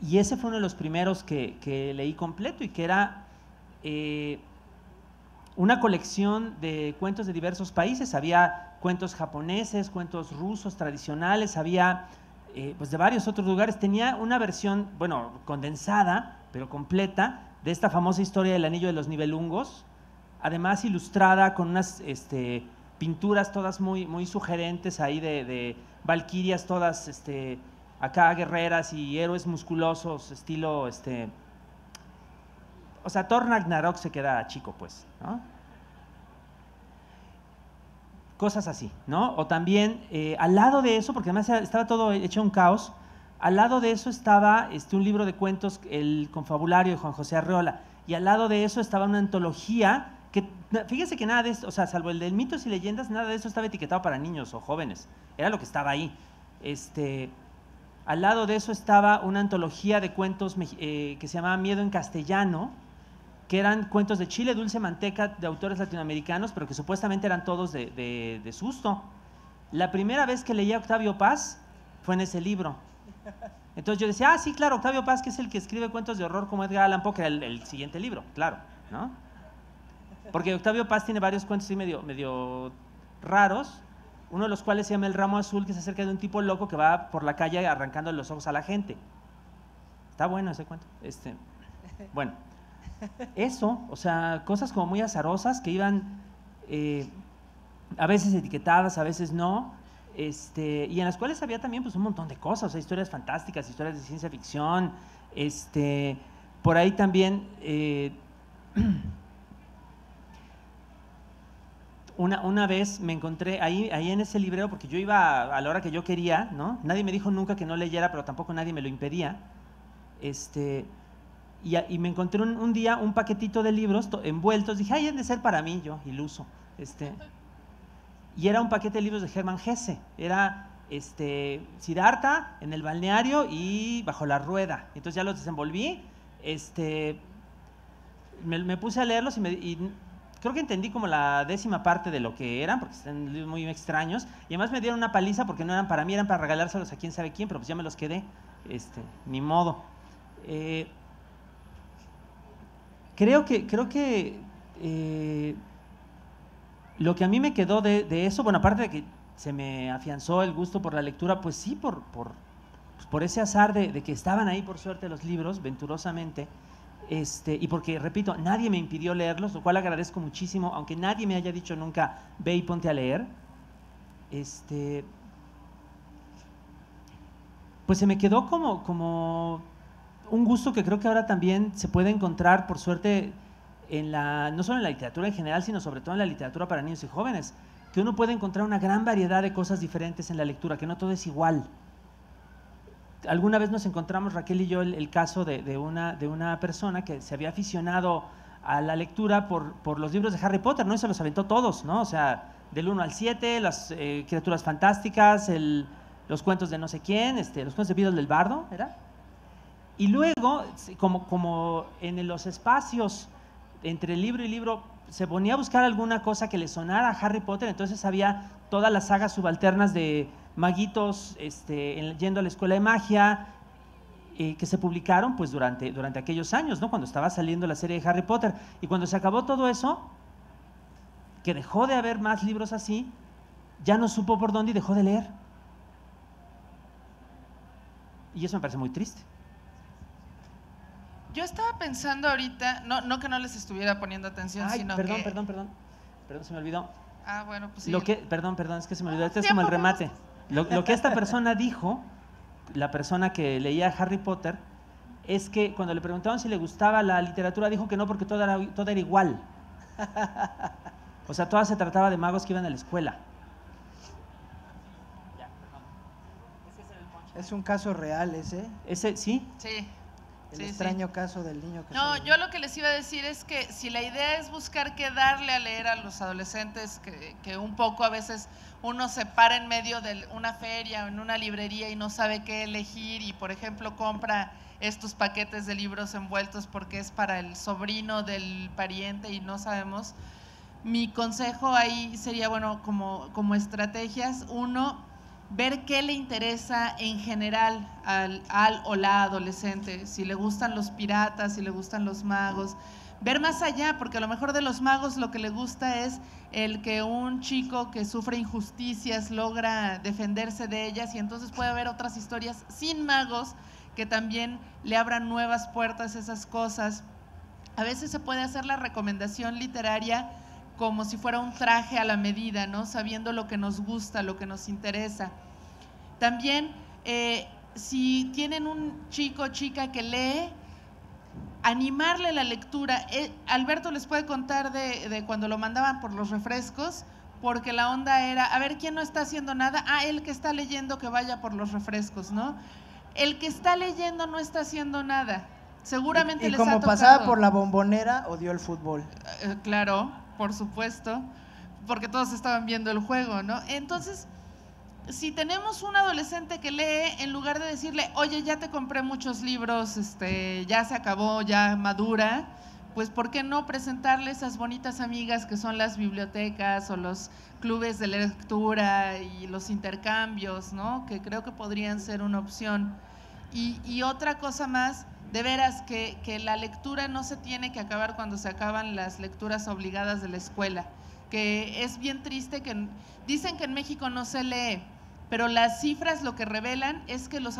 [SPEAKER 2] Y ese fue uno de los primeros que leí completo, y que era una colección de cuentos de diversos países. Había cuentos japoneses, cuentos rusos tradicionales, había pues de varios otros lugares. Tenía una versión, bueno, condensada, pero completa, de esta famosa historia del Anillo de los Nibelungos, además ilustrada con unas pinturas todas muy, muy sugerentes ahí de valquirias todas acá guerreras y héroes musculosos, estilo o sea, Thor Ragnarok se queda chico, pues, ¿no? Cosas así, ¿no? O también al lado de eso, porque además estaba todo hecho un caos, al lado de eso estaba un libro de cuentos, el Confabulario de Juan José Arreola, y al lado de eso estaba una antología que, fíjese que nada de esto, o sea, salvo el de Mitos y Leyendas, nada de eso estaba etiquetado para niños o jóvenes, era lo que estaba ahí. Al lado de eso estaba una antología de cuentos que se llamaba Miedo en Castellano, que eran cuentos de chile, dulce, manteca, de autores latinoamericanos, pero que supuestamente eran todos de susto. La primera vez que leí a Octavio Paz fue en ese libro. Entonces yo decía, sí, claro, Octavio Paz, que es el que escribe cuentos de horror como Edgar Allan Poe, que era el siguiente libro, claro, ¿no? Porque Octavio Paz tiene varios cuentos así medio raros, uno de los cuales se llama El Ramo Azul, que se acerca de un tipo loco que va por la calle arrancando los ojos a la gente. Está bueno ese cuento. Bueno, eso, o sea, cosas como muy azarosas que iban a veces etiquetadas, a veces no, y en las cuales había también pues un montón de cosas, o sea, historias fantásticas, historias de ciencia ficción, por ahí también Una vez me encontré ahí en ese librero, porque yo iba a la hora que yo quería, ¿no? Nadie me dijo nunca que no leyera, pero tampoco nadie me lo impedía. Y me encontré un día un paquetito de libros envueltos. Dije, ay, han de ser para mí, yo, iluso. Y era un paquete de libros de Hermann Hesse. Era Siddhartha, En el balneario y Bajo la rueda. Entonces ya los desenvolví. Me puse a leerlos y creo que entendí como la 10ª parte de lo que eran, porque están libros muy extraños. Y además me dieron una paliza porque no eran para mí, eran para regalárselos a quién sabe quién, pero pues ya me los quedé. Ni modo. Creo que lo que a mí me quedó de eso, bueno, aparte de que se me afianzó el gusto por la lectura, pues sí, por ese azar de que estaban ahí por suerte los libros, venturosamente, y porque, repito, nadie me impidió leerlos, lo cual agradezco muchísimo, aunque nadie me haya dicho nunca, ve y ponte a leer, pues se me quedó como un gusto que creo que ahora también se puede encontrar, por suerte, no solo en la literatura en general, sino sobre todo en la literatura para niños y jóvenes, que uno puede encontrar una gran variedad de cosas diferentes en la lectura, que no todo es igual. Alguna vez nos encontramos, Raquel y yo, el caso de una persona que se había aficionado a la lectura por los libros de Harry Potter, ¿no? Y se los aventó todos, ¿no? O sea, del 1 al 7, las criaturas fantásticas, los cuentos de no sé quién, los cuentos de Beedle del Bardo, ¿era? Y luego, como en los espacios entre libro y libro, se ponía a buscar alguna cosa que le sonara a Harry Potter, entonces había todas las sagas subalternas de maguitos yendo a la escuela de magia, que se publicaron pues durante aquellos años, ¿no? Cuando estaba saliendo la serie de Harry Potter. Y cuando se acabó todo eso, que dejó de haber más libros así, ya no supo por dónde y dejó de leer. Y eso me parece muy triste.
[SPEAKER 4] Yo estaba pensando ahorita, no que no les estuviera poniendo atención,
[SPEAKER 2] Ay,
[SPEAKER 4] sino
[SPEAKER 2] perdón,
[SPEAKER 4] que…
[SPEAKER 2] Perdón, se me olvidó.
[SPEAKER 4] Ah, bueno, pues sí.
[SPEAKER 2] Perdón, es que se me olvidó. Este es como el remate. Lo que esta persona dijo, la persona que leía Harry Potter, es que cuando le preguntaban si le gustaba la literatura, dijo que no, porque todo era igual. O sea, toda se trataba de magos que iban a la escuela.
[SPEAKER 3] Es un caso real ese.
[SPEAKER 2] ¿Ese sí?
[SPEAKER 4] Sí.
[SPEAKER 3] El extraño caso del niño que
[SPEAKER 4] No, yo lo que les iba a decir es que si la idea es buscar qué darle a leer a los adolescentes, que un poco a veces uno se para en medio de una feria o en una librería y no sabe qué elegir y, por ejemplo, compra estos paquetes de libros envueltos porque es para el sobrino del pariente y no sabemos, mi consejo ahí sería, bueno, como estrategias, uno, ver qué le interesa en general al o la adolescente, si le gustan los piratas, si le gustan los magos, ver más allá, porque a lo mejor de los magos lo que le gusta es el que un chico que sufre injusticias logra defenderse de ellas y entonces puede haber otras historias sin magos que también le abran nuevas puertas a esas cosas. A veces se puede hacer la recomendación literaria como si fuera un traje a la medida, ¿no? Sabiendo lo que nos gusta, lo que nos interesa. También, si tienen un chico o chica que lee, animarle la lectura. Alberto les puede contar de cuando lo mandaban por los refrescos, porque la onda era, a ver, ¿quién no está haciendo nada? Ah, el que está leyendo que vaya por los refrescos, ¿no? El que está leyendo no está haciendo nada. Seguramente les ha tocado.
[SPEAKER 3] Y como pasaba por la Bombonera, odió el fútbol.
[SPEAKER 4] Claro, por supuesto, porque todos estaban viendo el juego, ¿no? Entonces, si tenemos un adolescente que lee, en lugar de decirle, oye, ya te compré muchos libros, ya se acabó, ya madura, pues ¿por qué no presentarle esas bonitas amigas que son las bibliotecas o los clubes de lectura y los intercambios, ¿no? Que creo que podrían ser una opción. Y otra cosa más, de veras que la lectura no se tiene que acabar cuando se acaban las lecturas obligadas de la escuela, que es bien triste que dicen que en México no se lee, pero las cifras lo que revelan es que los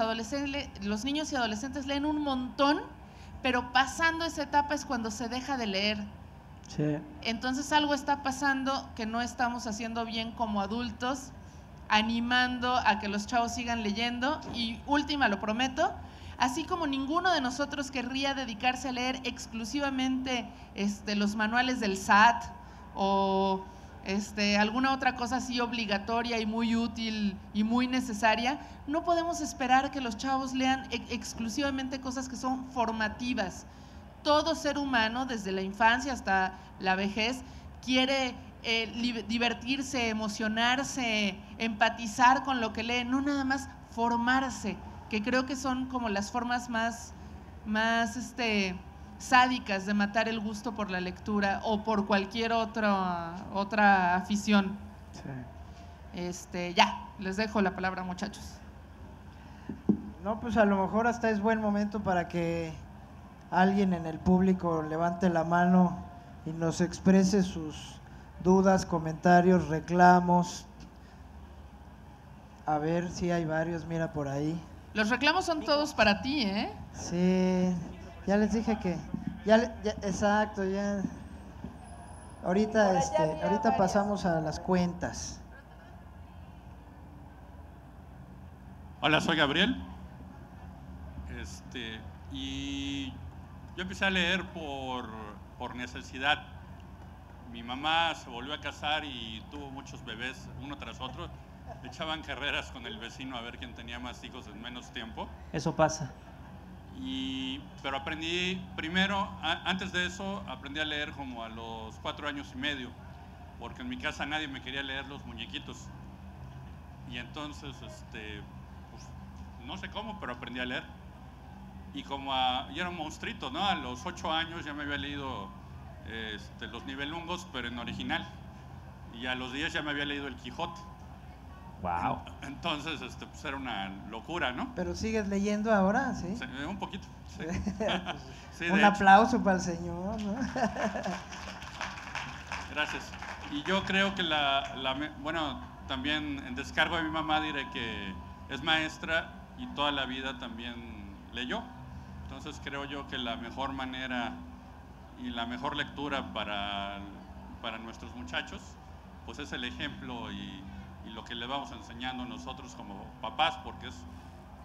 [SPEAKER 4] niños y adolescentes leen un montón, pero pasando esa etapa es cuando se deja de leer.
[SPEAKER 3] Sí.
[SPEAKER 4] Entonces algo está pasando que no estamos haciendo bien como adultos, animando a que los chavos sigan leyendo. Y última, lo prometo, así como ninguno de nosotros querría dedicarse a leer exclusivamente los manuales del SAT o alguna otra cosa así obligatoria y muy útil y muy necesaria, no podemos esperar que los chavos lean exclusivamente cosas que son formativas. Todo ser humano, desde la infancia hasta la vejez, quiere divertirse, emocionarse, empatizar con lo que lee, no nada más formarse, que creo que son como las formas más sádicas de matar el gusto por la lectura o por cualquier otra afición. Sí. Ya, les dejo la palabra, muchachos.
[SPEAKER 3] No, pues a lo mejor hasta es buen momento para que alguien en el público levante la mano y nos exprese sus dudas, comentarios, reclamos. A ver si hay varios, mira por ahí.
[SPEAKER 4] Los reclamos son todos para ti, ¿eh?
[SPEAKER 3] Sí, ya les dije que, exacto, ya. Ahorita pasamos a las cuentas.
[SPEAKER 5] Hola, soy Gabriel. Y yo empecé a leer por necesidad. Mi mamá se volvió a casar y tuvo muchos bebés, uno tras otro. Echaban carreras con el vecino a ver quién tenía más hijos en menos tiempo.
[SPEAKER 2] Eso pasa.
[SPEAKER 5] Pero aprendí, primero, antes de eso, aprendí a leer como a los 4 años y medio, porque en mi casa nadie me quería leer los muñequitos. Y entonces, pues, no sé cómo, pero aprendí a leer. Y como yo era un monstruito, ¿no? A los 8 años ya me había leído los Nibelungos, pero en original. Y a los 10 ya me había leído el Quijote.
[SPEAKER 2] Wow.
[SPEAKER 5] Entonces, pues era una locura, ¿no?
[SPEAKER 3] ¿Pero sigues leyendo ahora? Sí.
[SPEAKER 5] Sí, un poquito. Sí. Sí,
[SPEAKER 3] un aplauso para el señor, ¿no?
[SPEAKER 5] Gracias. Y yo creo que bueno, también en descargo de mi mamá diré que es maestra y toda la vida también leyó. Entonces creo yo que la mejor manera y la mejor lectura para nuestros muchachos, pues es el ejemplo y lo que le vamos enseñando nosotros como papás, porque es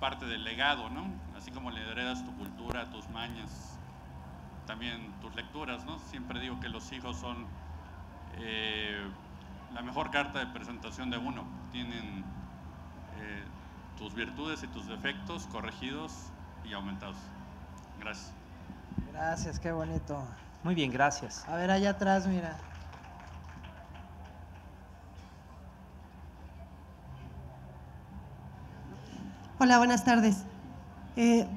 [SPEAKER 5] parte del legado, ¿no? Así como le heredas tu cultura, tus mañas, también tus lecturas, ¿no? Siempre digo que los hijos son la mejor carta de presentación de uno. Tienen tus virtudes y tus defectos corregidos y aumentados. Gracias.
[SPEAKER 3] Gracias, qué bonito.
[SPEAKER 2] Muy bien, gracias.
[SPEAKER 3] A ver, allá atrás, mira.
[SPEAKER 6] Hola, buenas tardes.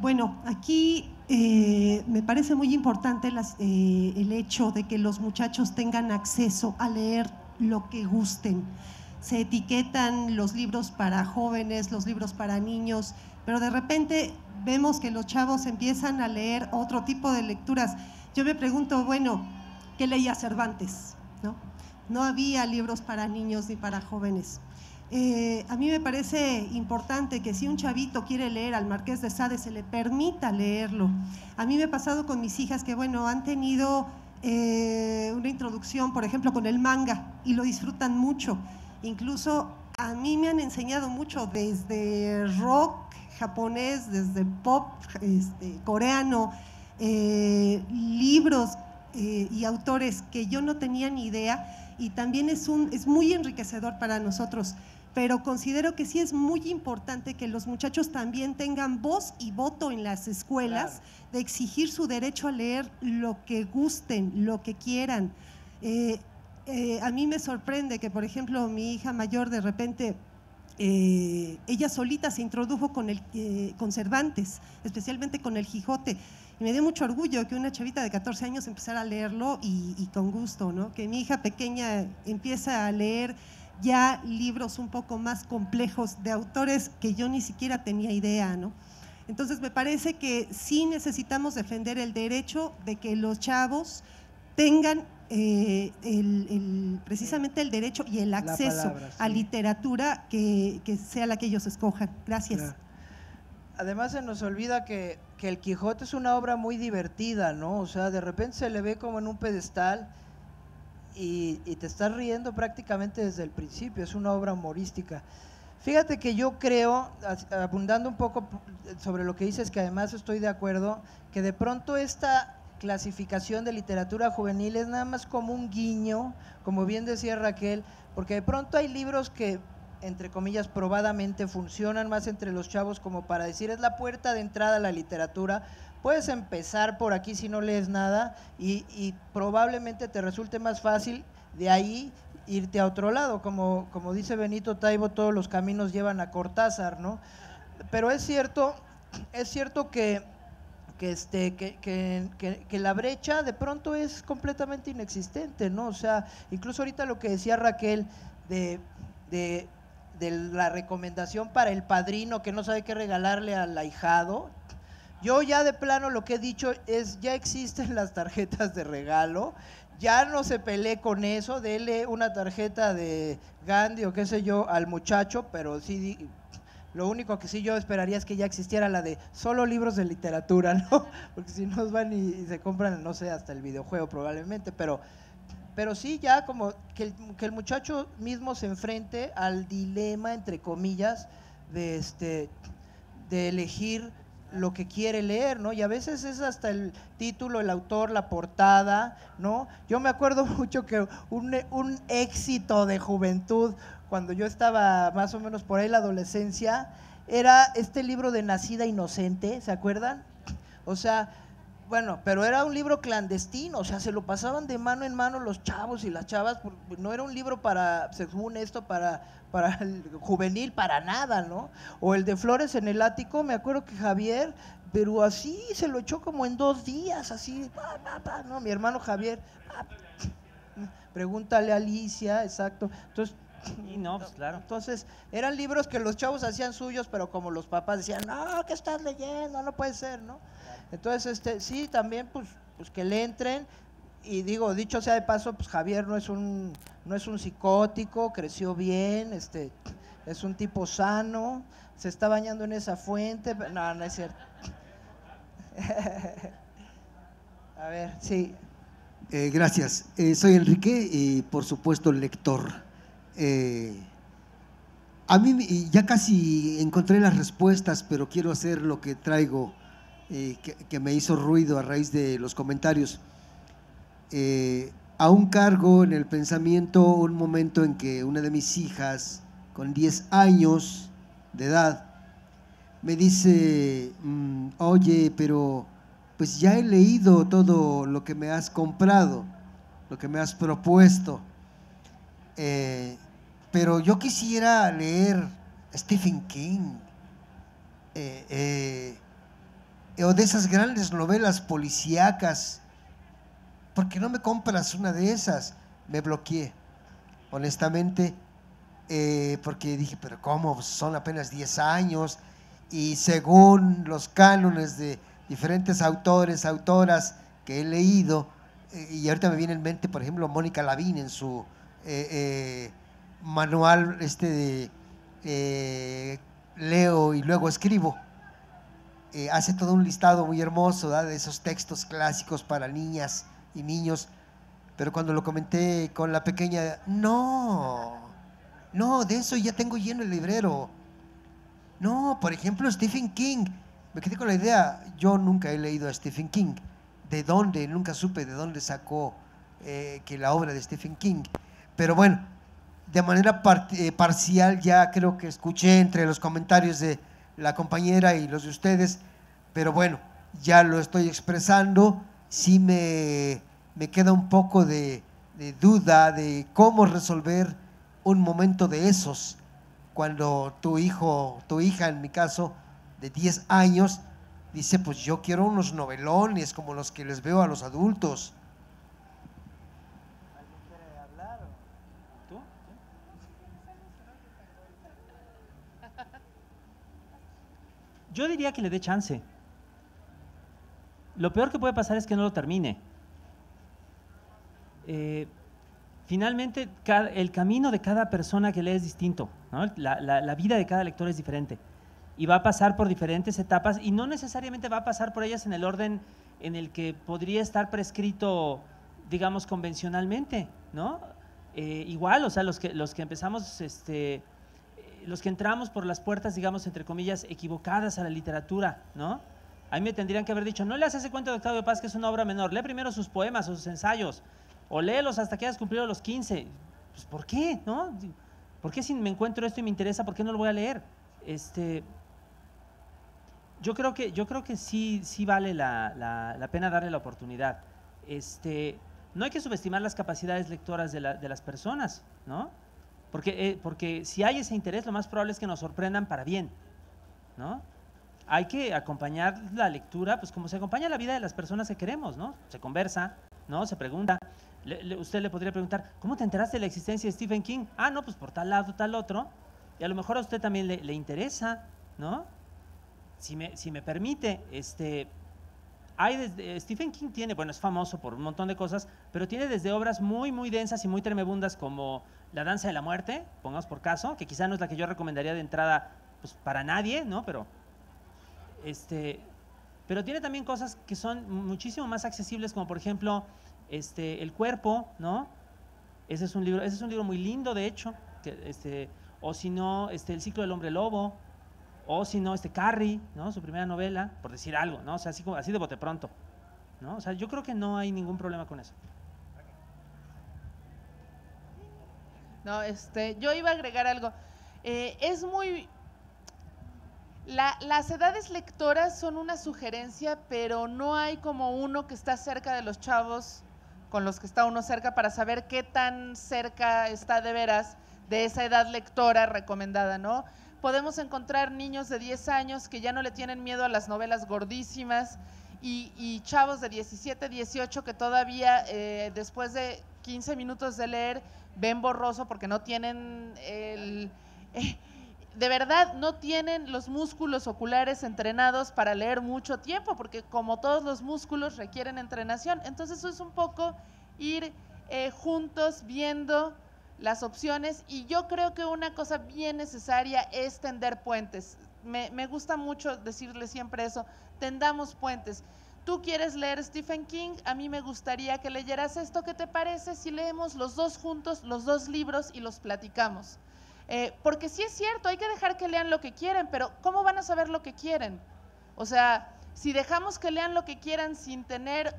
[SPEAKER 6] Bueno, aquí me parece muy importante el hecho de que los muchachos tengan acceso a leer lo que gusten. Se etiquetan los libros para jóvenes, los libros para niños, pero de repente vemos que los chavos empiezan a leer otro tipo de lecturas. Yo me pregunto, bueno, ¿qué leía Cervantes? No había libros para niños ni para jóvenes. A mí me parece importante que si un chavito quiere leer al Marqués de Sade, se le permita leerlo. A mí me ha pasado con mis hijas que, bueno, han tenido una introducción, por ejemplo, con el manga y lo disfrutan mucho. Incluso a mí me han enseñado mucho desde rock japonés, desde pop coreano, libros y autores que yo no tenía ni idea, y también es muy enriquecedor para nosotros. Pero considero que sí es muy importante que los muchachos también tengan voz y voto en las escuelas, claro, de exigir su derecho a leer lo que gusten, lo que quieran. A mí me sorprende que, por ejemplo, mi hija mayor de repente, ella solita se introdujo con Cervantes, especialmente con el Quijote. Y me dio mucho orgullo que una chavita de 14 años empezara a leerlo y con gusto, ¿no? Que mi hija pequeña empieza a leer ya libros un poco más complejos de autores que yo ni siquiera tenía idea, ¿no? Entonces me parece que sí necesitamos defender el derecho de que los chavos tengan precisamente el derecho y el acceso a literatura que sea la que ellos escojan. Gracias.
[SPEAKER 3] Claro. Además se nos olvida que el Quijote es una obra muy divertida, ¿no? O sea, de repente se le ve como en un pedestal y te estás riendo prácticamente desde el principio, es una obra humorística. Fíjate que yo creo, abundando un poco sobre lo que dices, que además estoy de acuerdo, que de pronto esta clasificación de literatura juvenil es nada más como un guiño, como bien decía Raquel, porque de pronto hay libros que, entre comillas, probadamente funcionan más entre los chavos como para decir, es la puerta de entrada a la literatura. Puedes empezar por aquí si no lees nada y probablemente te resulte más fácil de ahí irte a otro lado, como dice Benito Taibo, todos los caminos llevan a Cortázar, ¿no? Pero es cierto que la brecha de pronto es completamente inexistente, ¿no? O sea, incluso ahorita lo que decía Raquel de la recomendación para el padrino que no sabe qué regalarle al ahijado, yo ya de plano lo que he dicho es, ya existen las tarjetas de regalo, ya no se pelee con eso, dele una tarjeta de Gandhi o qué sé yo al muchacho, pero sí, lo único que sí yo esperaría es que ya existiera la de solo libros de literatura, ¿no? Porque si no van y se compran, no sé, hasta el videojuego probablemente, pero sí ya como que el muchacho mismo se enfrente al dilema, entre comillas, de elegir lo que quiere leer, ¿no? Y a veces es hasta el título, el autor, la portada, ¿no? Yo me acuerdo mucho que un éxito de juventud, cuando yo estaba más o menos por ahí la adolescencia, era este libro de Nacida Inocente, ¿se acuerdan? O sea, bueno, pero era un libro clandestino, o sea, se lo pasaban de mano en mano los chavos y las chavas, no era un libro para, según esto, para el juvenil, para nada, ¿no? O el de Flores en el ático, me acuerdo que Javier, pero así se lo echó como en 2 días, así, no, mi hermano Javier, pregúntale a Alicia, exacto, entonces…
[SPEAKER 2] Y no, pues claro.
[SPEAKER 3] Entonces, eran libros que los chavos hacían suyos, pero como los papás decían, no, ¿qué estás leyendo? No puede ser, ¿no? Entonces, sí, también, pues que le entren, y digo, dicho sea de paso, pues Javier no es un psicótico, creció bien, es un tipo sano, se está bañando en esa fuente, no, no es cierto. A ver, sí.
[SPEAKER 7] Gracias. Soy Enrique y por supuesto lector. A mí ya casi encontré las respuestas, pero quiero hacer lo que traigo, que me hizo ruido a raíz de los comentarios. Aún cargo en el pensamiento un momento en que una de mis hijas, con 10 años de edad, me dice, oye, pero pues ya he leído todo lo que me has comprado, lo que me has propuesto, pero yo quisiera leer Stephen King, o de esas grandes novelas policíacas. ¿Por qué no me compras una de esas? Me bloqueé, honestamente, porque dije, pero ¿cómo? Son apenas 10 años y según los cánones de diferentes autores, autoras que he leído, y ahorita me viene en mente, por ejemplo, Mónica Lavín en su manual de leo y luego escribo, hace todo un listado muy hermoso, ¿verdad?, de esos textos clásicos para niñas y niños, pero cuando lo comenté con la pequeña, no, de eso ya tengo lleno el librero. No, por ejemplo, Stephen King, me quedé con la idea, yo nunca he leído a Stephen King, ¿de dónde? Nunca supe de dónde sacó que la obra de Stephen King, pero bueno, de manera parcial ya creo que escuché entre los comentarios de la compañera y los de ustedes, pero bueno, ya lo estoy expresando. Sí me queda un poco de duda de cómo resolver un momento de esos, cuando tu hijo, tu hija en mi caso, de 10 años, dice, pues yo quiero unos novelones como los que les veo a los adultos.
[SPEAKER 3] ¿Alguien quiere hablar?
[SPEAKER 2] ¿Tú? Yo diría que le dé chance. Lo peor que puede pasar es que no lo termine. Finalmente, el camino de cada persona que lee es distinto, ¿no? La vida de cada lector es diferente y va a pasar por diferentes etapas y no necesariamente va a pasar por ellas en el orden en el que podría estar prescrito, digamos, convencionalmente, ¿no? Igual, o sea, los que empezamos los que entramos por las puertas, digamos, entre comillas, equivocadas a la literatura, ¿no? A mí me tendrían que haber dicho, no leas ese cuento de Octavio Paz, que es una obra menor, lee primero sus poemas o sus ensayos, o léelos hasta que hayas cumplido los 15. Pues, ¿por qué, no? ¿Por qué si me encuentro esto y me interesa, por qué no lo voy a leer? Yo creo que sí vale la pena darle la oportunidad. No hay que subestimar las capacidades lectoras de las personas, ¿no? Porque si hay ese interés, lo más probable es que nos sorprendan para bien, ¿no? Hay que acompañar la lectura, pues como se acompaña la vida de las personas que queremos, ¿no? Se conversa, ¿no? Se pregunta. Usted le podría preguntar, ¿cómo te enteraste de la existencia de Stephen King? Ah, no, pues por tal lado, tal otro. Y a lo mejor a usted también le interesa, ¿no? Si me permite, Stephen King tiene, bueno, es famoso por un montón de cosas, pero tiene desde obras muy, muy densas y muy tremebundas como La danza de la muerte, pongamos por caso, que quizá no es la que yo recomendaría de entrada, pues para nadie, ¿no? Pero tiene también cosas que son muchísimo más accesibles, como por ejemplo, El cuerpo, ¿no? Ese es un libro muy lindo, de hecho, o si no, El ciclo del hombre lobo, o si no, Carrie, ¿no? Su primera novela, por decir algo, ¿no? O sea, así de bote pronto, ¿no? O sea, yo creo que no hay ningún problema con eso.
[SPEAKER 4] No, yo iba a agregar algo. Es muy... las edades lectoras son una sugerencia, pero no hay como uno que está cerca de los chavos con los que está uno cerca para saber qué tan cerca está de veras de esa edad lectora recomendada, ¿no? Podemos encontrar niños de 10 años que ya no le tienen miedo a las novelas gordísimas y chavos de 17, 18 que todavía después de 15 minutos de leer ven borroso porque no tienen de verdad no tienen los músculos oculares entrenados para leer mucho tiempo, porque como todos los músculos requieren entrenación. Entonces eso es un poco ir juntos viendo las opciones, y yo creo que una cosa bien necesaria es tender puentes. Me gusta mucho decirle siempre eso, tendamos puentes. Tú quieres leer Stephen King, a mí me gustaría que leyeras esto, ¿qué te parece si leemos los dos juntos, los dos libros y los platicamos? Porque sí es cierto, hay que dejar que lean lo que quieren, pero ¿cómo van a saber lo que quieren? O sea, si dejamos que lean lo que quieran sin tener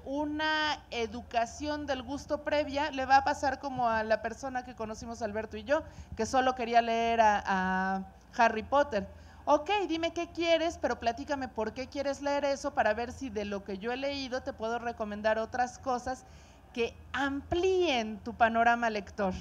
[SPEAKER 4] una educación del gusto previa, le va a pasar como a la persona que conocimos, Alberto y yo, que solo quería leer a Harry Potter. Ok, dime qué quieres, pero platícame por qué quieres leer eso para ver si de lo que yo he leído te puedo recomendar otras cosas que amplíen tu panorama lector.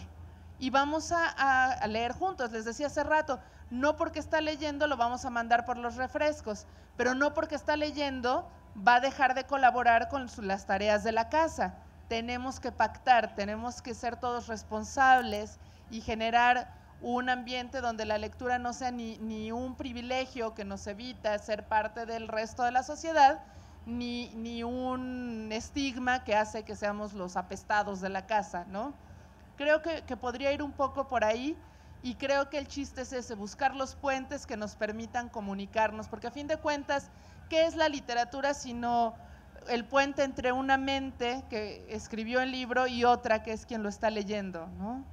[SPEAKER 4] Y vamos a leer juntos. Les decía hace rato, no porque está leyendo lo vamos a mandar por los refrescos, pero no porque está leyendo va a dejar de colaborar con las tareas de la casa. Tenemos que pactar, tenemos que ser todos responsables y generar un ambiente donde la lectura no sea ni un privilegio que nos evita ser parte del resto de la sociedad, ni un estigma que hace que seamos los apestados de la casa, ¿no? Creo que podría ir un poco por ahí, y creo que el chiste es ese, buscar los puentes que nos permitan comunicarnos, porque a fin de cuentas, ¿qué es la literatura sino el puente entre una mente que escribió el libro y otra que es quien lo está leyendo, ¿no?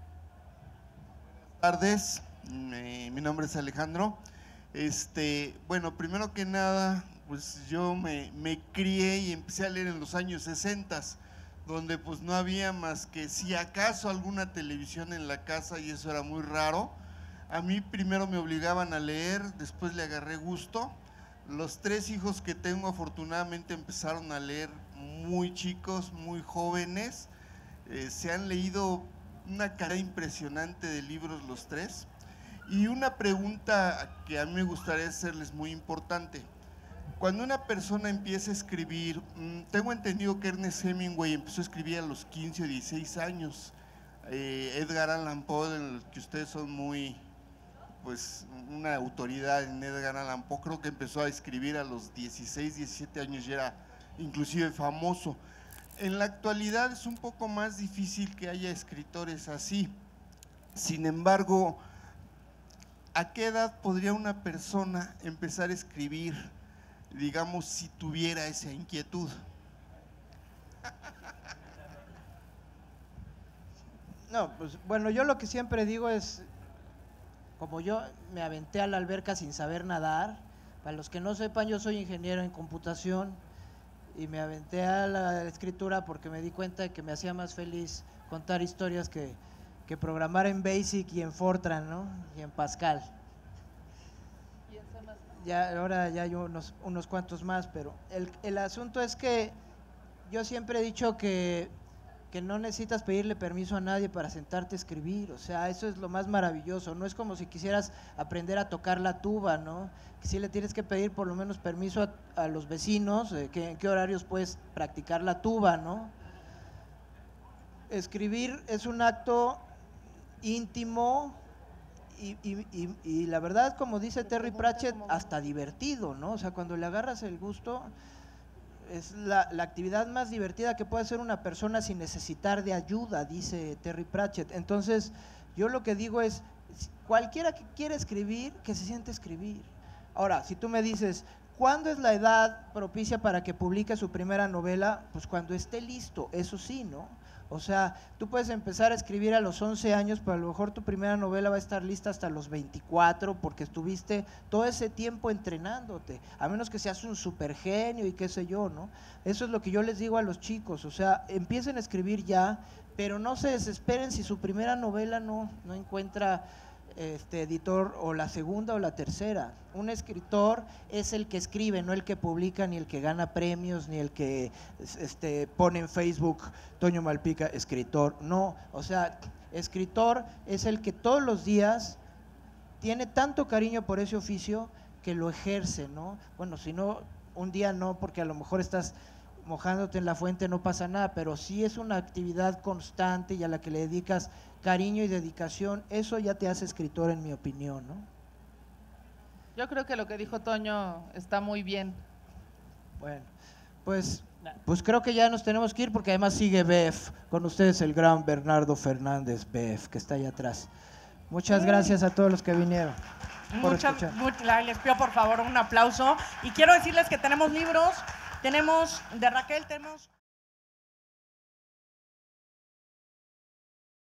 [SPEAKER 8] Buenas tardes, mi nombre es Alejandro. Bueno, primero que nada, pues yo me crié y empecé a leer en los años 60, donde pues no había más que si acaso alguna televisión en la casa, y eso era muy raro. A mí primero me obligaban a leer, después le agarré gusto. Los 3 hijos que tengo afortunadamente empezaron a leer muy chicos, muy jóvenes. Se han leído una cantidad impresionante de libros los 3. Y una pregunta que a mí me gustaría hacerles muy importante. Cuando una persona empieza a escribir, tengo entendido que Ernest Hemingway empezó a escribir a los 15 o 16 años. Edgar Allan Poe, en el que ustedes son muy, pues, una autoridad en Edgar Allan Poe, creo que empezó a escribir a los 16, 17 años y era inclusive famoso. En la actualidad es un poco más difícil que haya escritores así. Sin embargo, ¿a qué edad podría una persona empezar a escribir, digamos, si tuviera esa inquietud?
[SPEAKER 3] No, pues bueno, yo lo que siempre digo es, como yo me aventé a la alberca sin saber nadar. Para los que no sepan, yo soy ingeniero en computación y me aventé a la escritura porque me di cuenta de que me hacía más feliz contar historias que programar en BASIC y en Fortran, ¿no? Y en Pascal. Ya, ahora ya hay unos cuantos más, pero el asunto es que yo siempre he dicho que no necesitas pedirle permiso a nadie para sentarte a escribir, o sea, eso es lo más maravilloso. No es como si quisieras aprender a tocar la tuba, ¿no? Que sí le tienes que pedir por lo menos permiso a los vecinos, en qué horarios puedes practicar la tuba, ¿no? Escribir es un acto íntimo y la verdad, como dice Terry Pratchett, hasta divertido, ¿no? O sea, cuando le agarras el gusto, es la actividad más divertida que puede hacer una persona sin necesitar de ayuda, dice Terry Pratchett. Entonces, yo lo que digo es, cualquiera que quiera escribir, que se siente a escribir. Ahora, si tú me dices, ¿cuándo es la edad propicia para que publique su primera novela? Pues cuando esté listo, eso sí, ¿no? O sea, tú puedes empezar a escribir a los 11 años, pero a lo mejor tu primera novela va a estar lista hasta los 24 porque estuviste todo ese tiempo entrenándote, a menos que seas un super genio y qué sé yo, ¿no? Eso es lo que yo les digo a los chicos, o sea, empiecen a escribir ya, pero no se desesperen si su primera novela no encuentra editor, o la segunda o la tercera. Un escritor es el que escribe, no el que publica, ni el que gana premios, ni el que pone en Facebook Toño Malpica, escritor. No, o sea, escritor es el que todos los días tiene tanto cariño por ese oficio que lo ejerce, ¿no? Bueno, si no, un día no, porque a lo mejor estás mojándote en la fuente, no pasa nada, pero sí es una actividad constante y a la que le dedicas cariño y dedicación, eso ya te hace escritor, en mi opinión, ¿no?
[SPEAKER 4] Yo creo que lo que dijo Toño está muy bien.
[SPEAKER 3] Bueno, pues creo que ya nos tenemos que ir porque además sigue Bef, con ustedes el gran Bernardo Fernández Bef, que está allá atrás. Muchas gracias a todos los que vinieron.
[SPEAKER 9] Les pido por favor un aplauso y quiero decirles que tenemos libros, tenemos de Raquel, tenemos